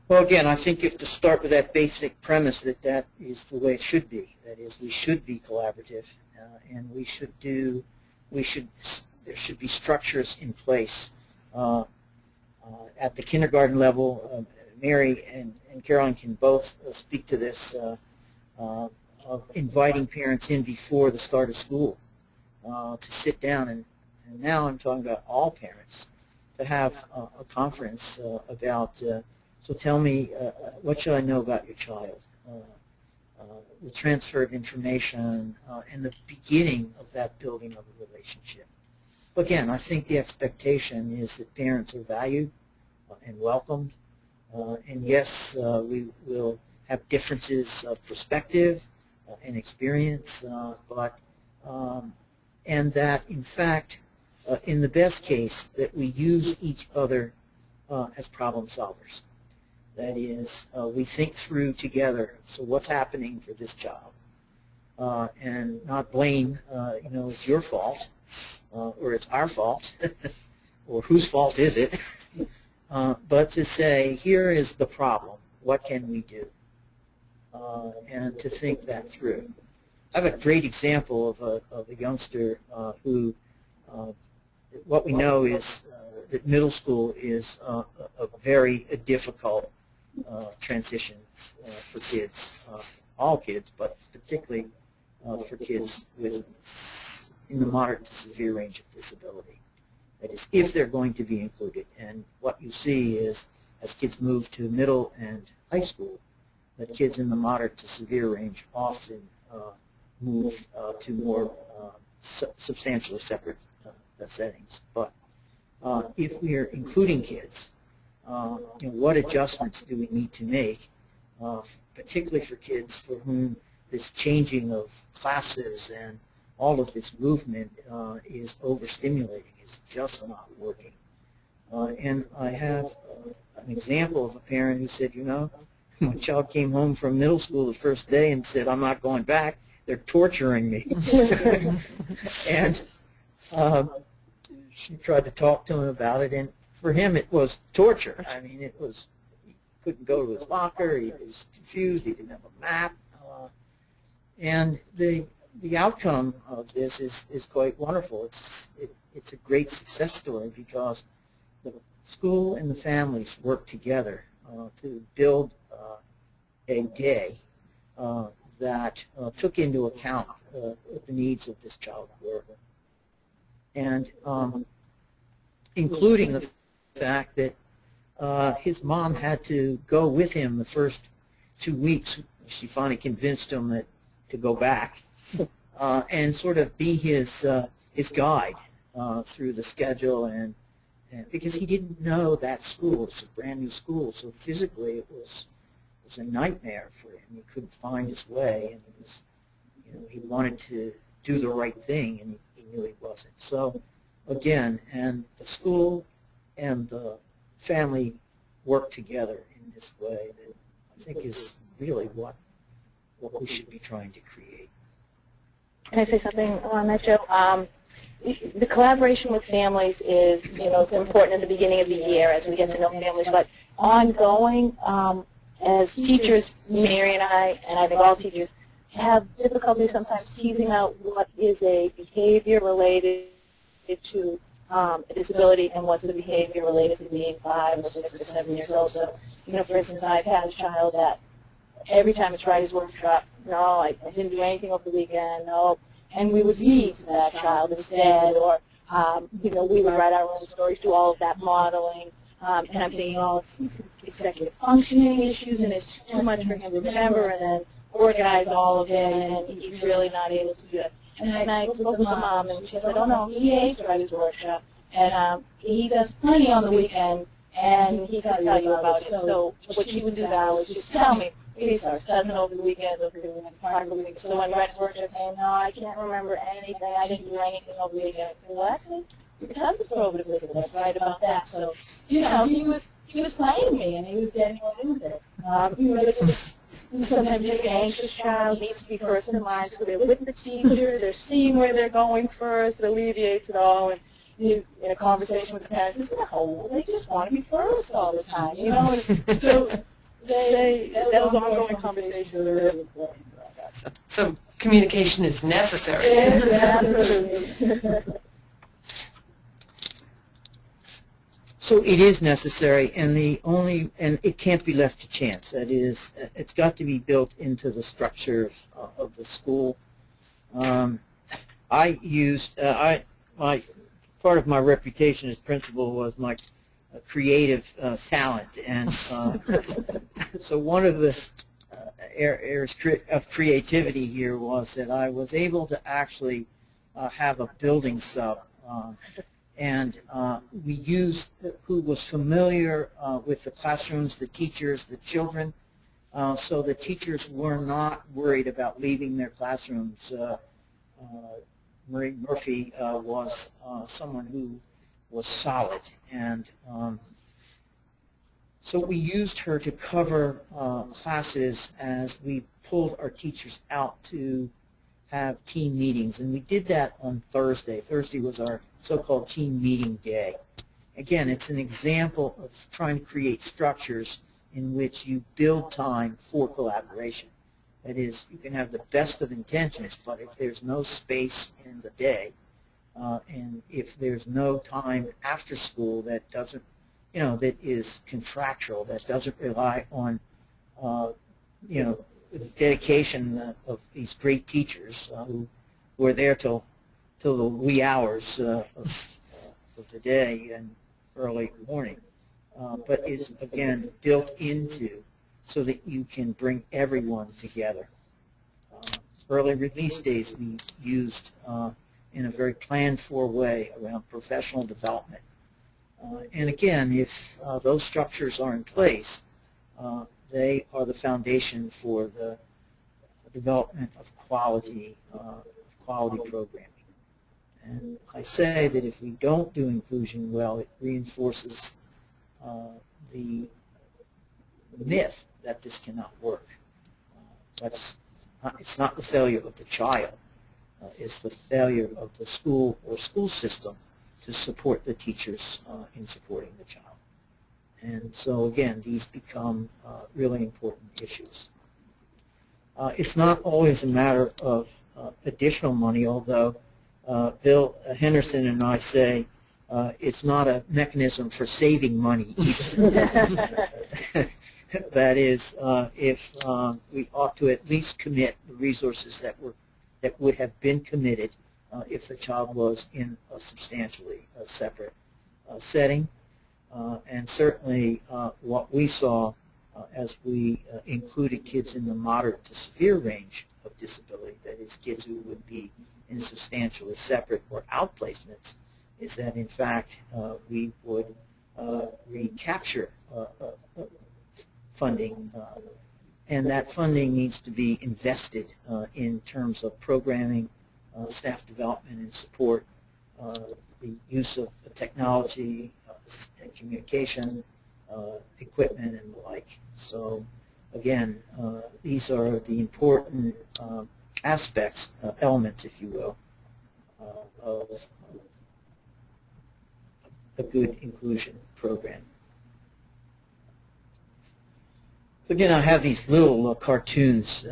Well, again, I think you have to start with that basic premise that is the way it should be. That is, we should be collaborative, and there should be structures in place. At the kindergarten level, Mary and Carolyn can both speak to this, of inviting parents in before the start of school to sit down, and now I'm talking about all parents, to have a conference about, so tell me, what should I know about your child? The transfer of information and the beginning of that building of a relationship. Again, I think the expectation is that parents are valued and welcomed. And yes, we will have differences of perspective and experience, and that, in fact, in the best case, that we use each other as problem solvers. That is, we think through together, so what's happening for this child, and not blame, it's your fault, or it's our fault, or whose fault is it, but to say, here is the problem, what can we do, and to think that through. I have a great example of a youngster who, what we know is that middle school is a very difficult transition for kids, all kids, but particularly for kids with in the moderate to severe range of disability. That is, if they're going to be included. And what you see is, as kids move to middle and high school, that kids in the moderate to severe range often move to more substantially separate settings. But if we are including kids, what adjustments do we need to make, particularly for kids for whom this changing of classes and all of this movement is overstimulating, is just not working. And I have an example of a parent who said, my child came home from middle school the first day and said, I'm not going back, they're torturing me. And she tried to talk to him about it, and for him it was torture. I mean, it was, he couldn't go to his locker, he was confused, he didn't have a map. And the outcome of this is quite wonderful. It's a great success story because the school and the families work together to build a day that took into account what the needs of this child were, and including the fact that his mom had to go with him the first 2 weeks. She finally convinced him to go back and sort of be his guide through the schedule, and because he didn't know that school. It's a brand new school, so physically it was a nightmare for him. He couldn't find his way, and he was, he wanted to do the right thing, and he knew he wasn't. So again, and the school and the family work together in this way that I think is really what we should be trying to create. Can I say something on that, Joe? The collaboration with families is, it's important at the beginning of the year as we get to know families, but ongoing, as teachers, Mary and I think all teachers, have difficulty sometimes teasing out what is a behavior related to a disability and what's the behavior related to being 5 or 6 or 7 years old. So, for instance, I've had a child that every time it's Writer's Workshop, no, I didn't do anything over the weekend, no, and we would read to that child instead, or, we would write our own stories, do all of that modeling. And I'm thinking, it's executive functioning issues, and it's too much for him to remember, and then organize all of it, and he's really not able to do it. And I spoke with the mom, and she said, oh, no, he hates Writer's Workshop, and he does plenty on the weekend, and he's going to tell you about it. So what she would do now is just tell me, he starts cousin over the weekends, over the weekends, part of the weekend. So when Writer's Workshop came, no, I can't remember anything, I didn't do anything over the weekend. I said, well, actually, because it's probative, that's right about that. So, he was playing me, and he was getting away with it. Sometimes an anxious child needs to be first in line, so they're with the teacher, they're seeing where they're going first, it alleviates it all, and in a conversation with the parents, it's no, they just want to be first all the time, and so those ongoing conversations are really important for us. So communication is necessary. Yes, absolutely. So it is necessary, and it can't be left to chance. That is, it's got to be built into the structure of the school. I used my part of my reputation as principal was my creative talent, and so one of the areas of creativity here was that I was able to actually have a building sub. And we used who was familiar with the classrooms, the teachers, the children, so the teachers were not worried about leaving their classrooms. Marie Murphy was someone who was solid, and so we used her to cover classes as we pulled our teachers out to have team meetings, and we did that on Thursday. Thursday was our so-called team meeting day. Again, it's an example of trying to create structures in which you build time for collaboration. That is, you can have the best of intentions, but if there's no space in the day, and if there's no time after school that doesn't, that is contractual, that doesn't rely on, the dedication of these great teachers who are there till the wee hours of the day and early morning, but is, again, built into so that you can bring everyone together. Early release days we used in a very planned-for way around professional development. And again, if those structures are in place, they are the foundation for the development of quality programming. And I say that if we don't do inclusion well, it reinforces the myth that this cannot work. It's not the failure of the child. It's the failure of the school or school system to support the teachers in supporting the child. And so, again, these become really important issues. It's not always a matter of additional money, although Bill Henderson and I say it's not a mechanism for saving money either. That is, if we ought to at least commit the resources that would have been committed if the child was in a substantially separate setting. And certainly what we saw as we included kids in the moderate to severe range of disability, that is, kids who would be in substantially separate or outplacements, is that in fact we would recapture funding, and that funding needs to be invested in terms of programming, staff development and support, the use of technology, communication, equipment, and the like. So again, these are the important aspects, elements, if you will, of a good inclusion program. Again, I have these little cartoons.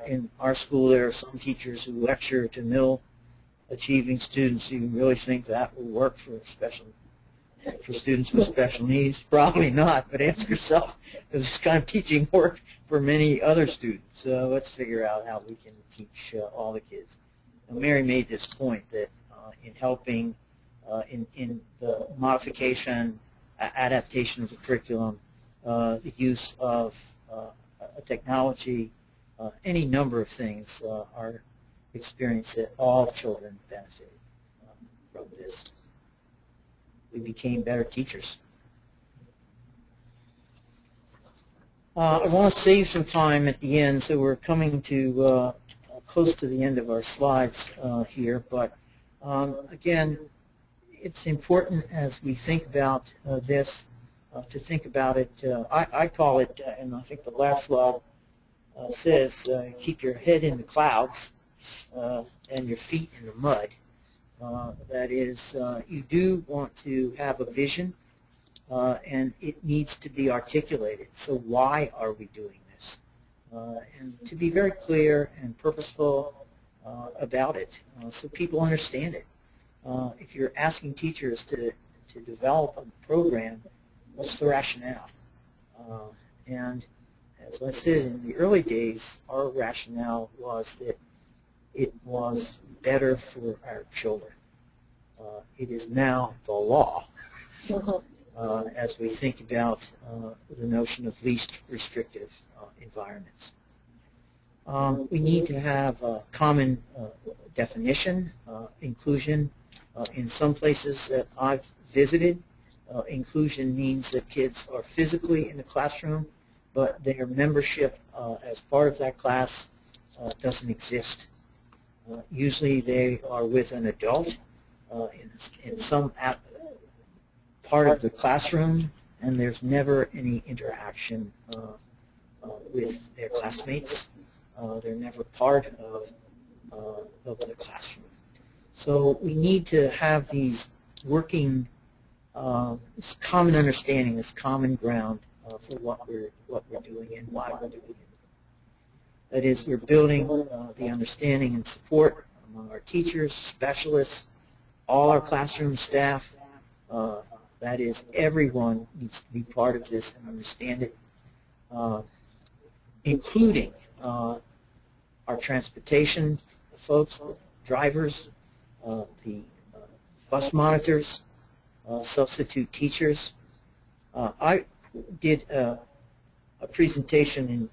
In our school, there are some teachers who lecture to middle achieving students. You really think that will work for students with special needs? Probably not, but ask yourself, does this kind of teaching work for many other students? Let's figure out how we can teach all the kids. Now, Mary made this point that in helping in the modification, adaptation of the curriculum, the use of technology, any number of things are experienced that all children benefited from this. We became better teachers. I want to save some time at the end, so we're coming to close to the end of our slides here, but again, it's important as we think about this to think about it. I call it, and I think the last slide says, keep your head in the clouds and your feet in the mud. That is, you do want to have a vision, and it needs to be articulated. So why are we doing this? And to be very clear and purposeful about it so people understand it. If you're asking teachers to develop a program, what's the rationale? And as I said, in the early days, our rationale was that it was better for our children. It is now the law as we think about the notion of least restrictive environments. We need to have a common definition, inclusion. In some places that I've visited, inclusion means that kids are physically in the classroom, but their membership as part of that class doesn't exist. Usually they are with an adult in some part of the classroom, and there's never any interaction with their classmates. They're never part of the classroom. So we need to have these working, this common understanding, this common ground for what we're doing and why we're doing it. That is, we're building the understanding and support among our teachers, specialists, all our classroom staff. That is, everyone needs to be part of this and understand it, including our transportation folks, the drivers, the bus monitors, substitute teachers. I did a presentation in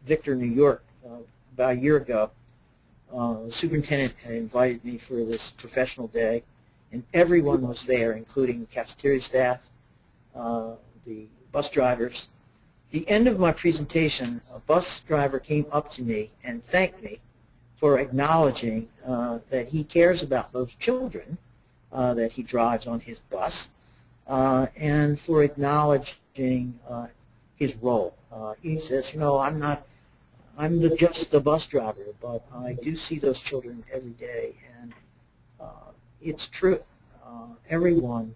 Victor, New York, about a year ago. The superintendent had invited me for this professional day, and everyone was there, including the cafeteria staff, the bus drivers. At the end of my presentation, a bus driver came up to me and thanked me for acknowledging that he cares about those children that he drives on his bus, and for acknowledging his role. He says, you know, I'm just the bus driver, but I do see those children every day, and it's true. Everyone,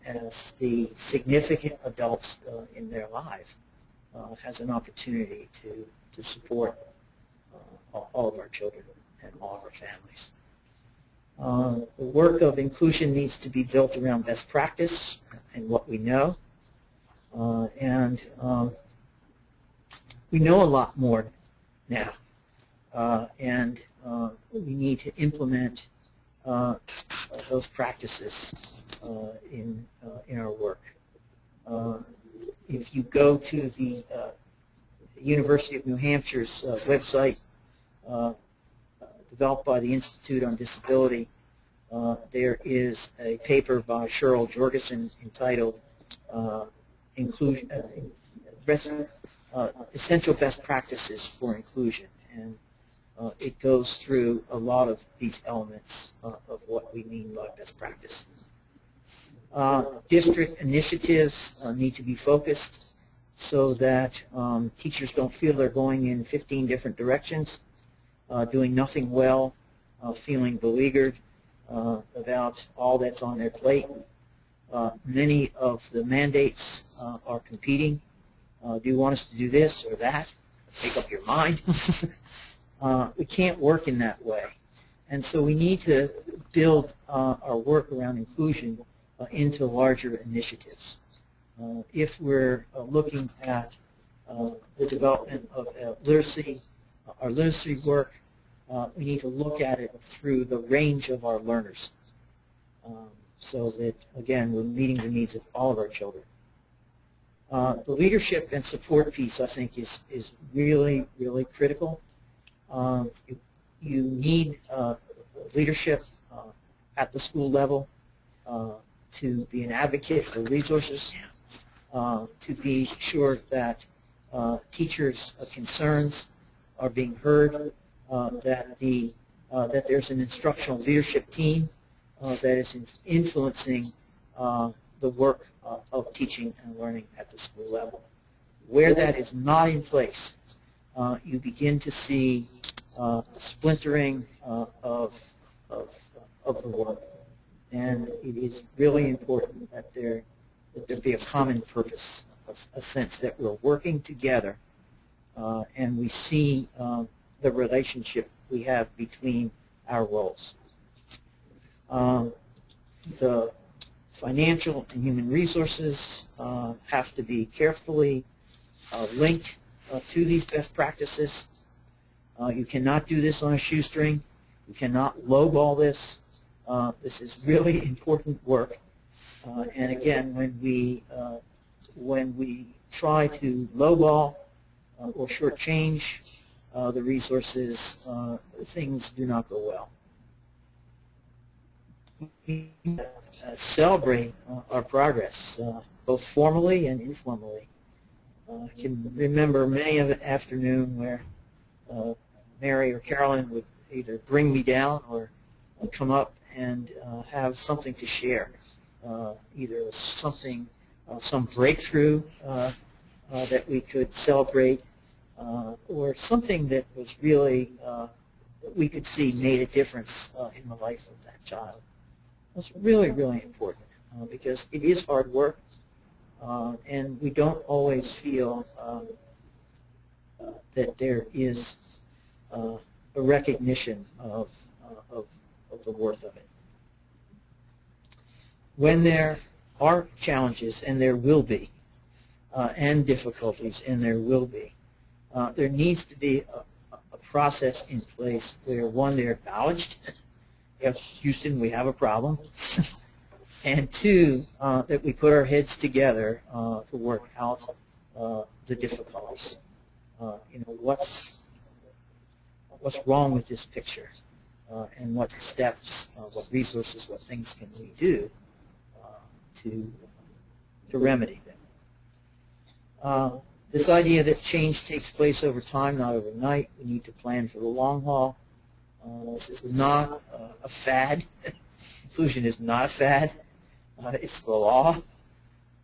as the significant adults in their life, has an opportunity to support all of our children and all of our families. The work of inclusion needs to be built around best practice and what we know. We know a lot more now, and we need to implement those practices in our work. If you go to the University of New Hampshire's website, developed by the Institute on Disability, there is a paper by Cheryl Jorgensen entitled Essential Best Practices for Inclusion, and it goes through a lot of these elements of what we mean by best practice. District initiatives need to be focused so that teachers don't feel they're going in 15 different directions, doing nothing well, feeling beleaguered about all that's on their plate. Many of the mandates are competing. Do you want us to do this or that? Make up your mind. We can't work in that way. And so we need to build our work around inclusion into larger initiatives. If we're looking at the development of literacy, our literacy work, we need to look at it through the range of our learners so that, again, we're meeting the needs of all of our children. The leadership and support piece, I think, is really, really critical. You need leadership at the school level to be an advocate for resources, to be sure that teachers' concerns are being heard, that there's an instructional leadership team that is influencing the work of teaching and learning at the school level. Where that is not in place, you begin to see splintering of the work. And it is really important that there be a common purpose, a sense that we're working together and we see the relationship we have between our roles. The financial and human resources have to be carefully linked to these best practices. You cannot do this on a shoestring. You cannot lowball this. This is really important work. And again, when we try to lowball or shortchange the resources, things do not go well. We celebrate our progress, both formally and informally. I can remember many of an afternoon where Mary or Carolyn would either bring me down or come up and have something to share, either something, some breakthrough that we could celebrate, or something that was really, that we could see made a difference in the life of that child. It's really, really important because it is hard work, and we don't always feel that there is a recognition of the worth of it. When there are challenges, and there will be, and difficulties, and there will be, there needs to be a process in place where, one, they're acknowledged. Yes, Houston, we have a problem. And two, that we put our heads together to work out the difficulties. What's wrong with this picture, and what steps, what resources, what things can we do to remedy them. This idea that change takes place over time, not overnight. We need to plan for the long haul. This is not a fad. Inclusion is not a fad. It's the law.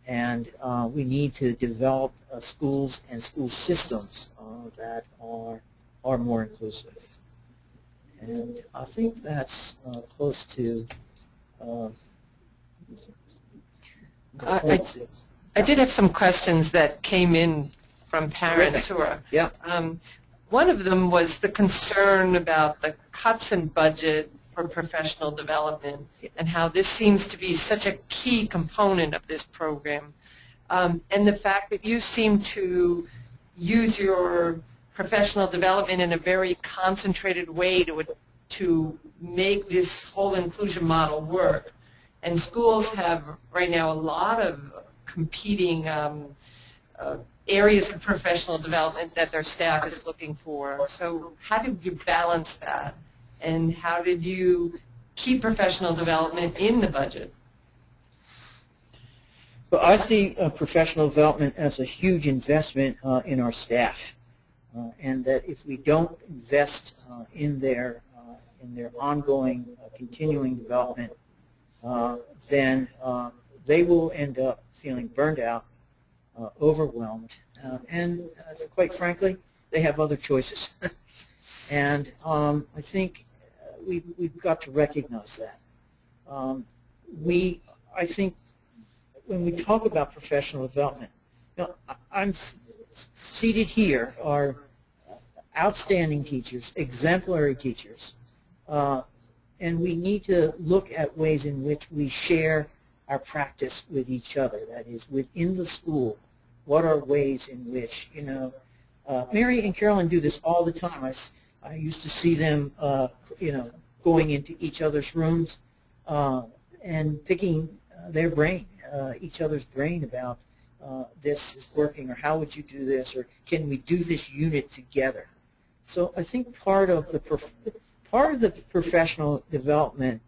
And we need to develop schools and school systems that are more inclusive. And I think that's close to I did have some questions that came in from parents who are. Yeah. One of them was the concern about the cuts in budget for professional development and how this seems to be such a key component of this program. And the fact that you seem to use your professional development in a very concentrated way to make this whole inclusion model work. And schools have right now a lot of competing areas of professional development that their staff is looking for. So how did you balance that? And how did you keep professional development in the budget? Well, I see professional development as a huge investment in our staff, and that if we don't invest in their ongoing, continuing development, then they will end up feeling burned out, overwhelmed, and quite frankly, they have other choices. And I think we've got to recognize that. I think when we talk about professional development, I'm seated here are outstanding teachers, exemplary teachers, and we need to look at ways in which we share our practice with each other. That is, within the school, what are ways in which, Mary and Carolyn do this all the time. I used to see them, going into each other's rooms and picking their brain, each other's brain about this is working, or how would you do this, or can we do this unit together? So I think part of the professional development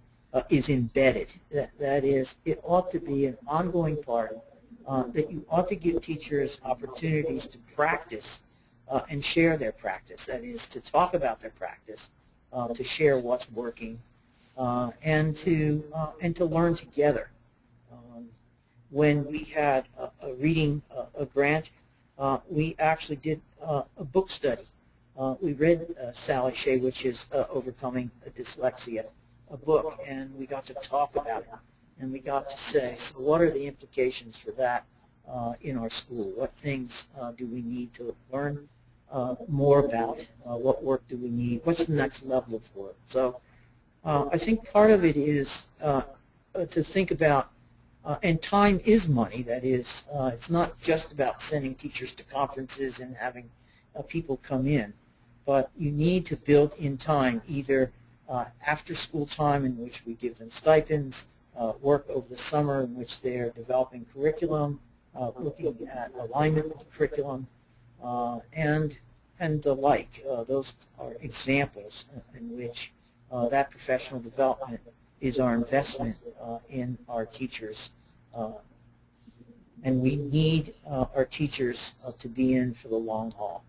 is embedded. That is, it ought to be an ongoing part, that you ought to give teachers opportunities to practice and share their practice. That is, to talk about their practice, to share what's working, and to learn together. When we had a reading a grant, we actually did a book study. We read Sally Shaywich's Overcoming Dyslexia, a book, and we got to talk about it, and we got to say, so what are the implications for that in our school? What things do we need to learn more about? What work do we need? What's the next level of work? So I think part of it is to think about, and time is money. That is, it's not just about sending teachers to conferences and having people come in, but you need to build in time, either after school time in which we give them stipends, work over the summer in which they're developing curriculum, looking at alignment of curriculum, and the like. Those are examples in which that professional development is our investment in our teachers. And we need our teachers to be in for the long haul.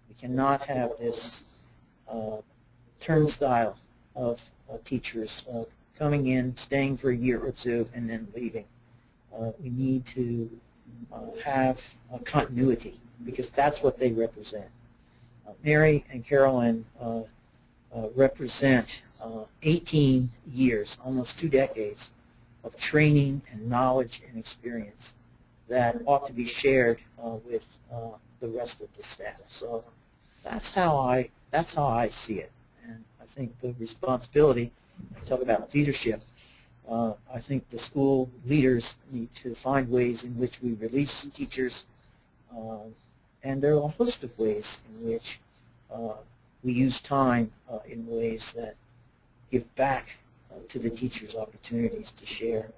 We cannot have this turnstile of teachers coming in, staying for a year or two, and then leaving. We need to have continuity, because that's what they represent. Mary and Carolyn represent 18 years, almost 2 decades, of training and knowledge and experience that ought to be shared with the rest of the staff. So That's how I see it, and I think the responsibility. Talk about leadership. I think the school leaders need to find ways in which we release teachers, and there are a host of ways in which we use time in ways that give back to the teachers opportunities to share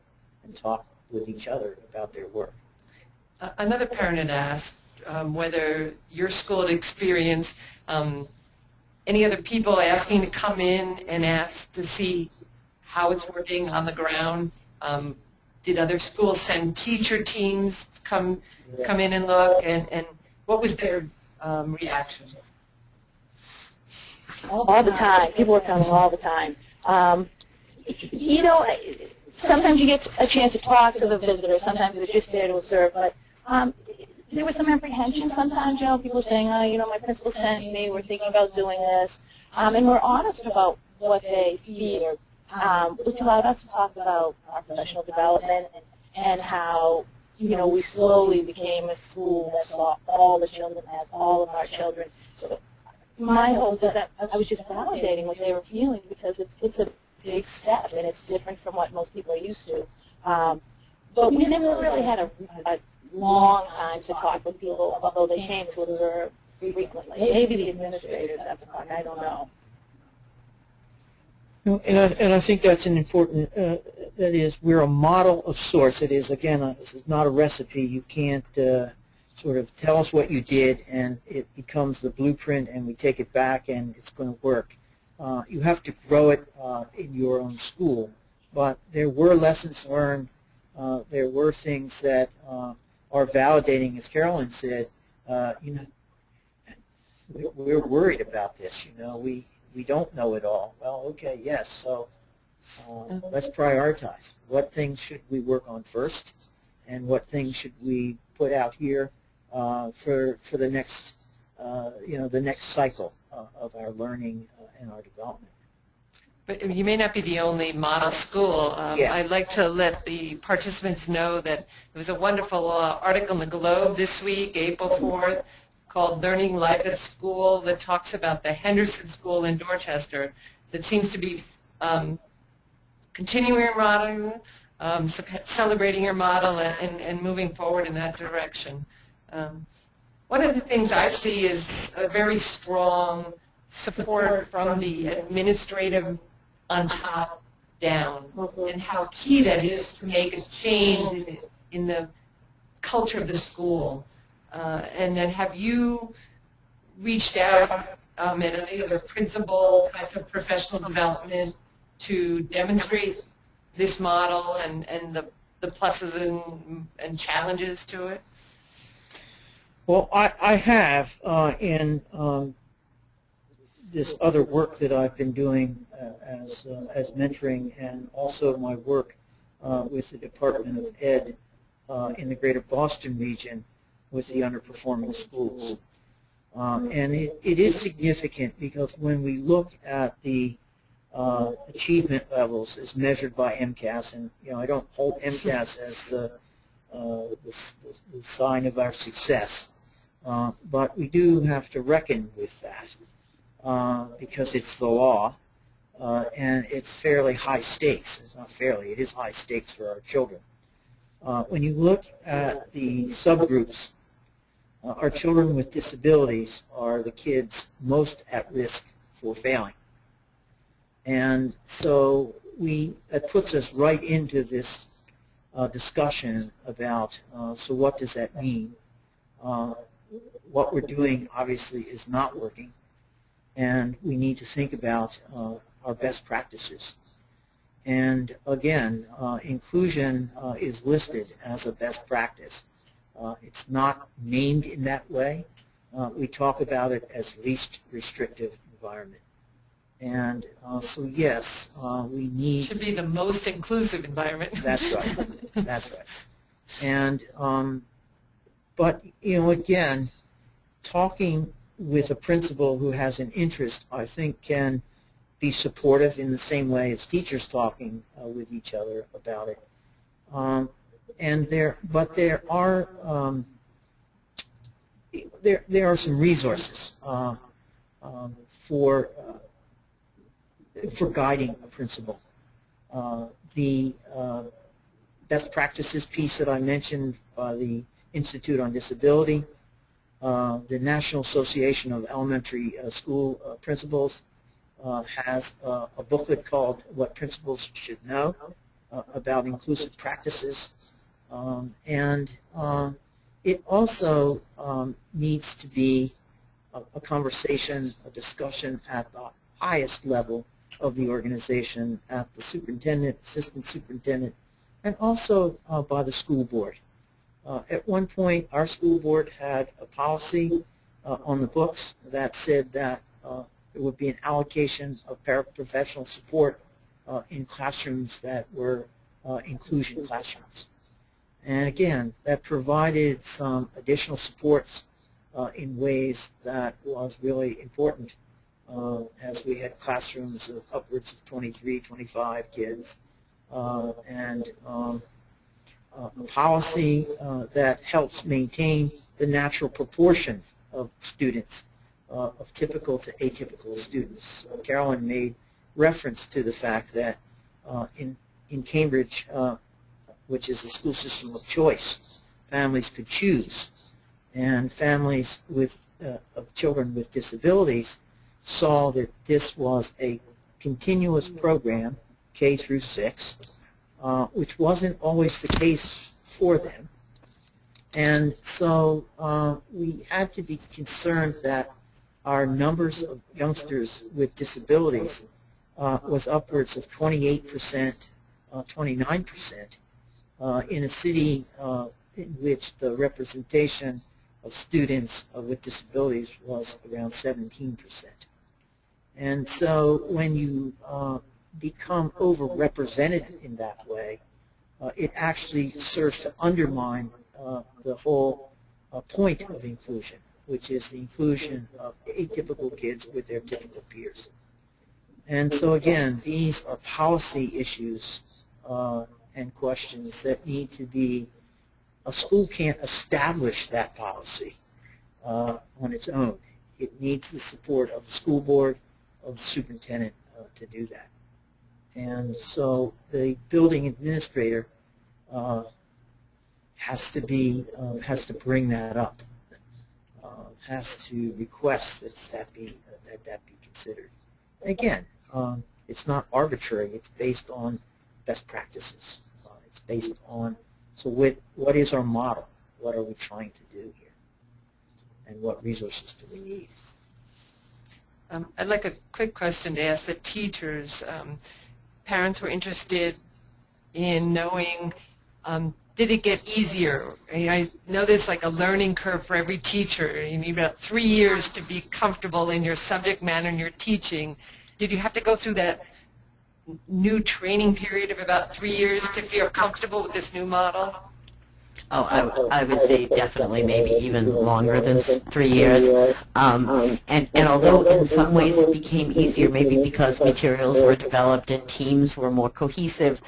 and talk with each other about their work. Another parent had asked whether your school had experienced any other people asking to come in and ask to see how it's working on the ground. Did other schools send teacher teams to come in and look, and what was their reaction? All the time. People were coming all the time. You know, sometimes you get a chance to talk to the visitors. Sometimes they're just there to observe. But there was some apprehension. Sometimes, you know, people saying, oh, you know, my principal sent me. We're thinking about doing this. And we're honest about what they fear, which allowed us to talk about our professional development and how, you know, we slowly became a school that saw all the children as all of our children. So my hope is that I was just validating what they were feeling, because it's a big step and it's different from what most people are used to. But we never really had a long time to talk with people, although they came to observe frequently. Maybe the administrator, that's fine, I don't know. And I think that's an important, that is, we're a model of sorts. It is, again, this is not a recipe. You can't sort of tell us what you did and it becomes the blueprint and we take it back and it's going to work. You have to grow it in your own school. But there were lessons learned. There were things that are validating, as Carolyn said. You know, we're worried about this. You know, we don't know it all. Well, okay, yes. So let's prioritize. What things should we work on first, and what things should we put out here for the next you know, the next cycle of our learning and our development. But you may not be the only model school. Yes. I'd like to let the participants know that there was a wonderful article in the Globe this week, April 4th, called Learning Life at School, that talks about the Henderson School in Dorchester, that seems to be continuing your model, celebrating your model, and moving forward in that direction. One of the things I see is a very strong support from the administrative on top down, and how key that is to make a change in the culture of the school. And then have you reached out at any other principal types of professional development to demonstrate this model and the pluses and challenges to it? Well, I have in this other work that I've been doing as mentoring, and also my work with the Department of Ed in the Greater Boston region with the underperforming schools. And it is significant, because when we look at the achievement levels as measured by MCAS, and you know, I don't hold MCAS as the sign of our success, but we do have to reckon with that because it's the law, and it's fairly high stakes. It's not fairly, it is high stakes for our children. When you look at the subgroups, our children with disabilities are the kids most at risk for failing. And so that puts us right into this discussion about, so what does that mean? What we're doing obviously is not working, and we need to think about our best practices. And again, inclusion is listed as a best practice. It's not named in that way. We talk about it as least restrictive environment. And so yes, we need... Should be the most inclusive environment. That's right. That's right. And, but, you know, again, talking with a principal who has an interest, I think, can be supportive in the same way as teachers talking with each other about it. But there are some resources. for guiding a principal. The best practices piece that I mentioned by the Institute on Disability, the National Association of Elementary School Principals has a booklet called What Principals Should Know about inclusive practices, and it also needs to be a conversation, a discussion at the highest level of the organization, at the superintendent, assistant superintendent, and also by the school board. At one point, our school board had a policy on the books that said that there would be an allocation of paraprofessional support in classrooms that were inclusion classrooms. And again, that provided some additional supports in ways that was really important as we had classrooms of upwards of 23, 25 kids, and a policy that helps maintain the natural proportion of students, of typical to atypical students. Carolyn made reference to the fact that in Cambridge, which is a school system of choice, families could choose, and families with of children with disabilities saw that this was a continuous program, K through 6, which wasn't always the case for them. And so we had to be concerned that our numbers of youngsters with disabilities was upwards of 28%, 29%, in a city in which the representation of students with disabilities was around 17%. And so when you become overrepresented in that way, it actually serves to undermine the whole point of inclusion, which is the inclusion of atypical kids with their typical peers. And so again, these are policy issues and questions that need to be, a school can't establish that policy on its own. It needs the support of the school board, of the superintendent to do that. And so the building administrator has to bring that up, has to request that be considered. And again, it's not arbitrary. It's based on best practices. It's based on, so what is our model? What are we trying to do here? And what resources do we need? I'd like a quick question to ask the teachers. Parents were interested in knowing, did it get easier? I know there's like a learning curve for every teacher. You need about 3 years to be comfortable in your subject matter and your teaching. Did you have to go through that new training period of about 3 years to feel comfortable with this new model? Oh, I would say definitely, maybe even longer than 3 years. And although in some ways it became easier, maybe because materials were developed and teams were more cohesive,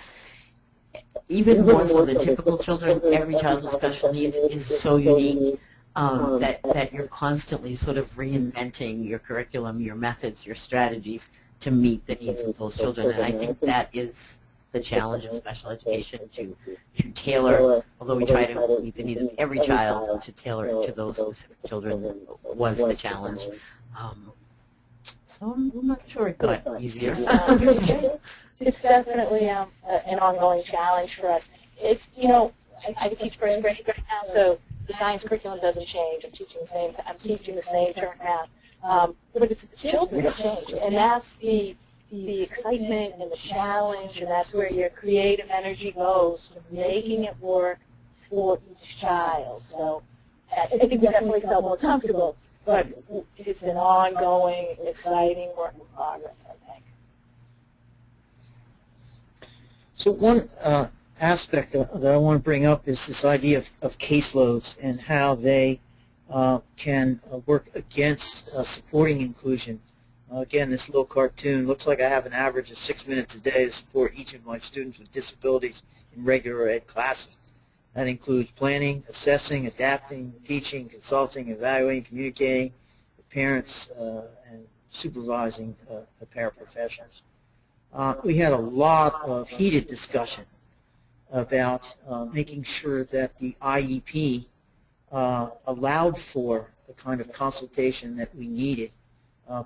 even more so than typical children, every child with special needs is so unique that you're constantly sort of reinventing your curriculum, your methods, your strategies to meet the needs of those children. And I think that is the challenge of special education, to tailor, although we try to meet the needs of every child, to tailor it to those specific children was the challenge. So I'm not sure it got easier. It's definitely an ongoing challenge for us. It's, you know, I teach first grade right now, so the science curriculum doesn't change. I'm teaching the same term math. But it's the children that change, and that's the excitement and the challenge, and that's where your creative energy goes, to making it work for each child. So I think we definitely felt more comfortable, but it's an ongoing, exciting work in progress, I think. So one aspect that I want to bring up is this idea of caseloads and how they can work against supporting inclusion. Again, this little cartoon looks like I have an average of 6 minutes a day to support each of my students with disabilities in regular ed classes. That includes planning, assessing, adapting, teaching, consulting, evaluating, communicating with parents and supervising the paraprofessionals. We had a lot of heated discussion about making sure that the IEP allowed for the kind of consultation that we needed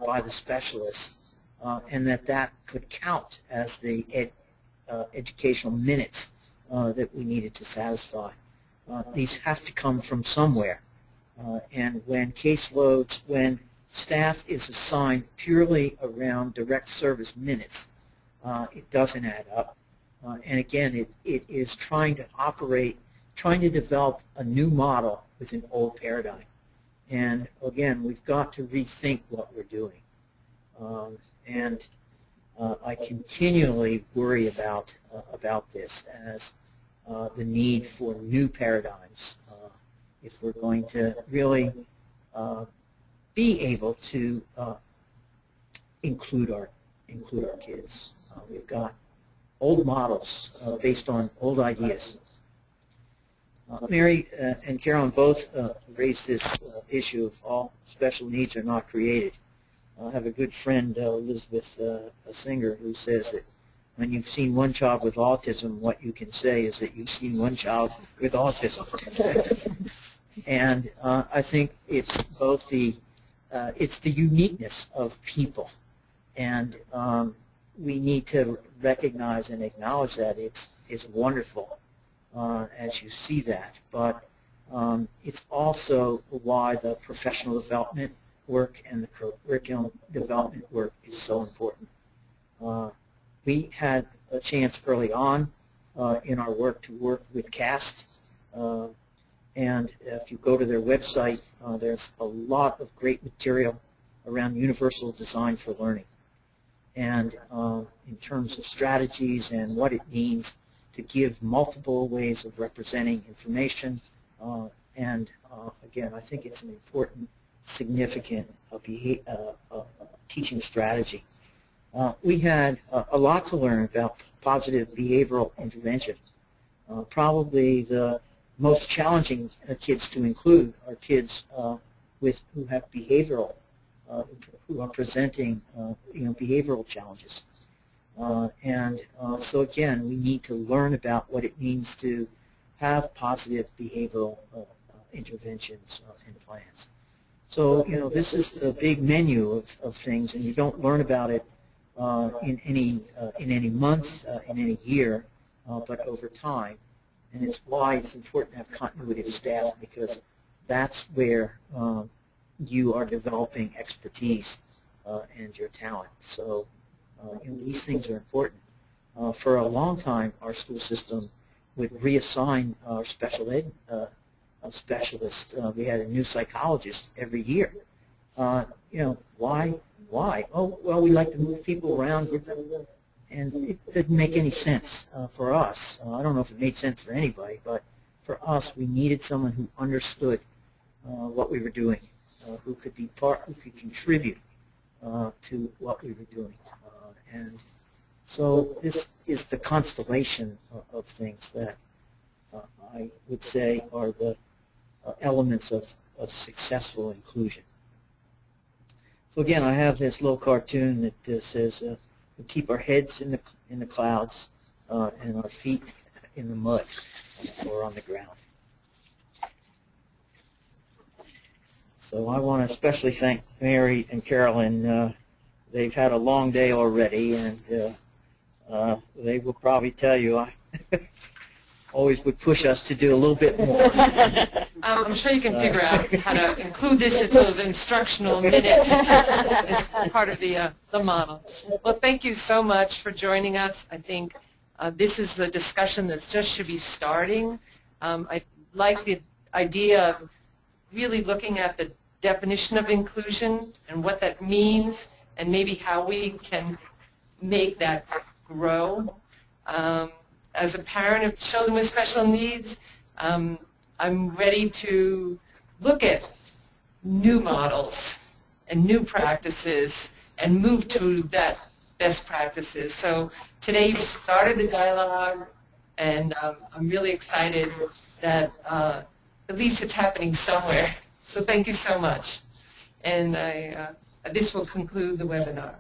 by the specialists, and that could count as the educational minutes that we needed to satisfy. These have to come from somewhere, and when caseloads, when staff is assigned purely around direct service minutes, it doesn't add up. And again, it is trying to develop a new model with an old paradigm. And again, we've got to rethink what we're doing. I continually worry about this as the need for new paradigms if we're going to really be able to include our kids. We've got old models based on old ideas. Mary and Carolyn both raised this issue of all special needs are not created. I have a good friend, Elizabeth Singer, who says that when you've seen one child with autism, what you can say is that you've seen one child with autism. And I think it's both the uniqueness of people, and we need to recognize and acknowledge that it's wonderful as you see that, but it's also why the professional development work and the curriculum development work is so important. We had a chance early on in our work to work with CAST, and if you go to their website, there's a lot of great material around universal design for learning, and in terms of strategies and what it means to give multiple ways of representing information, and again, I think it's an important, significant teaching strategy. We had a lot to learn about positive behavioral intervention. Probably the most challenging kids to include are kids who have behavioral, who are presenting behavioral challenges. So again, we need to learn about what it means to have positive behavioral interventions and plans. So this is the big menu of things, and you don't learn about it in any month, in any year, but over time. And it's why it's important to have continuity of staff, because that's where you are developing expertise and your talent. So these things are important. For a long time, our school system would reassign our special ed specialists. We had a new psychologist every year. Why? Oh, well, we like to move people around, give them, and it didn't make any sense for us. I don't know if it made sense for anybody, but for us, we needed someone who understood what we were doing, who could be who could contribute to what we were doing. And so this is the constellation of things that I would say are the elements of successful inclusion. So again, I have this little cartoon that says we keep our heads in the clouds and our feet in the mud or on the ground. So I want to especially thank Mary and Carolyn. They've had a long day already, and they will probably tell you I always would push us to do a little bit more. I'm sure you can figure out how to include this as those instructional minutes as part of the model. Well, thank you so much for joining us. I think this is the discussion that just should be starting. I like the idea of really looking at the definition of inclusion and what that means, and maybe how we can make that grow. As a parent of children with special needs, I'm ready to look at new models and new practices and move to that best practices. So today you started the dialogue, and I'm really excited that at least it's happening somewhere. So thank you so much. And I This will conclude the webinar.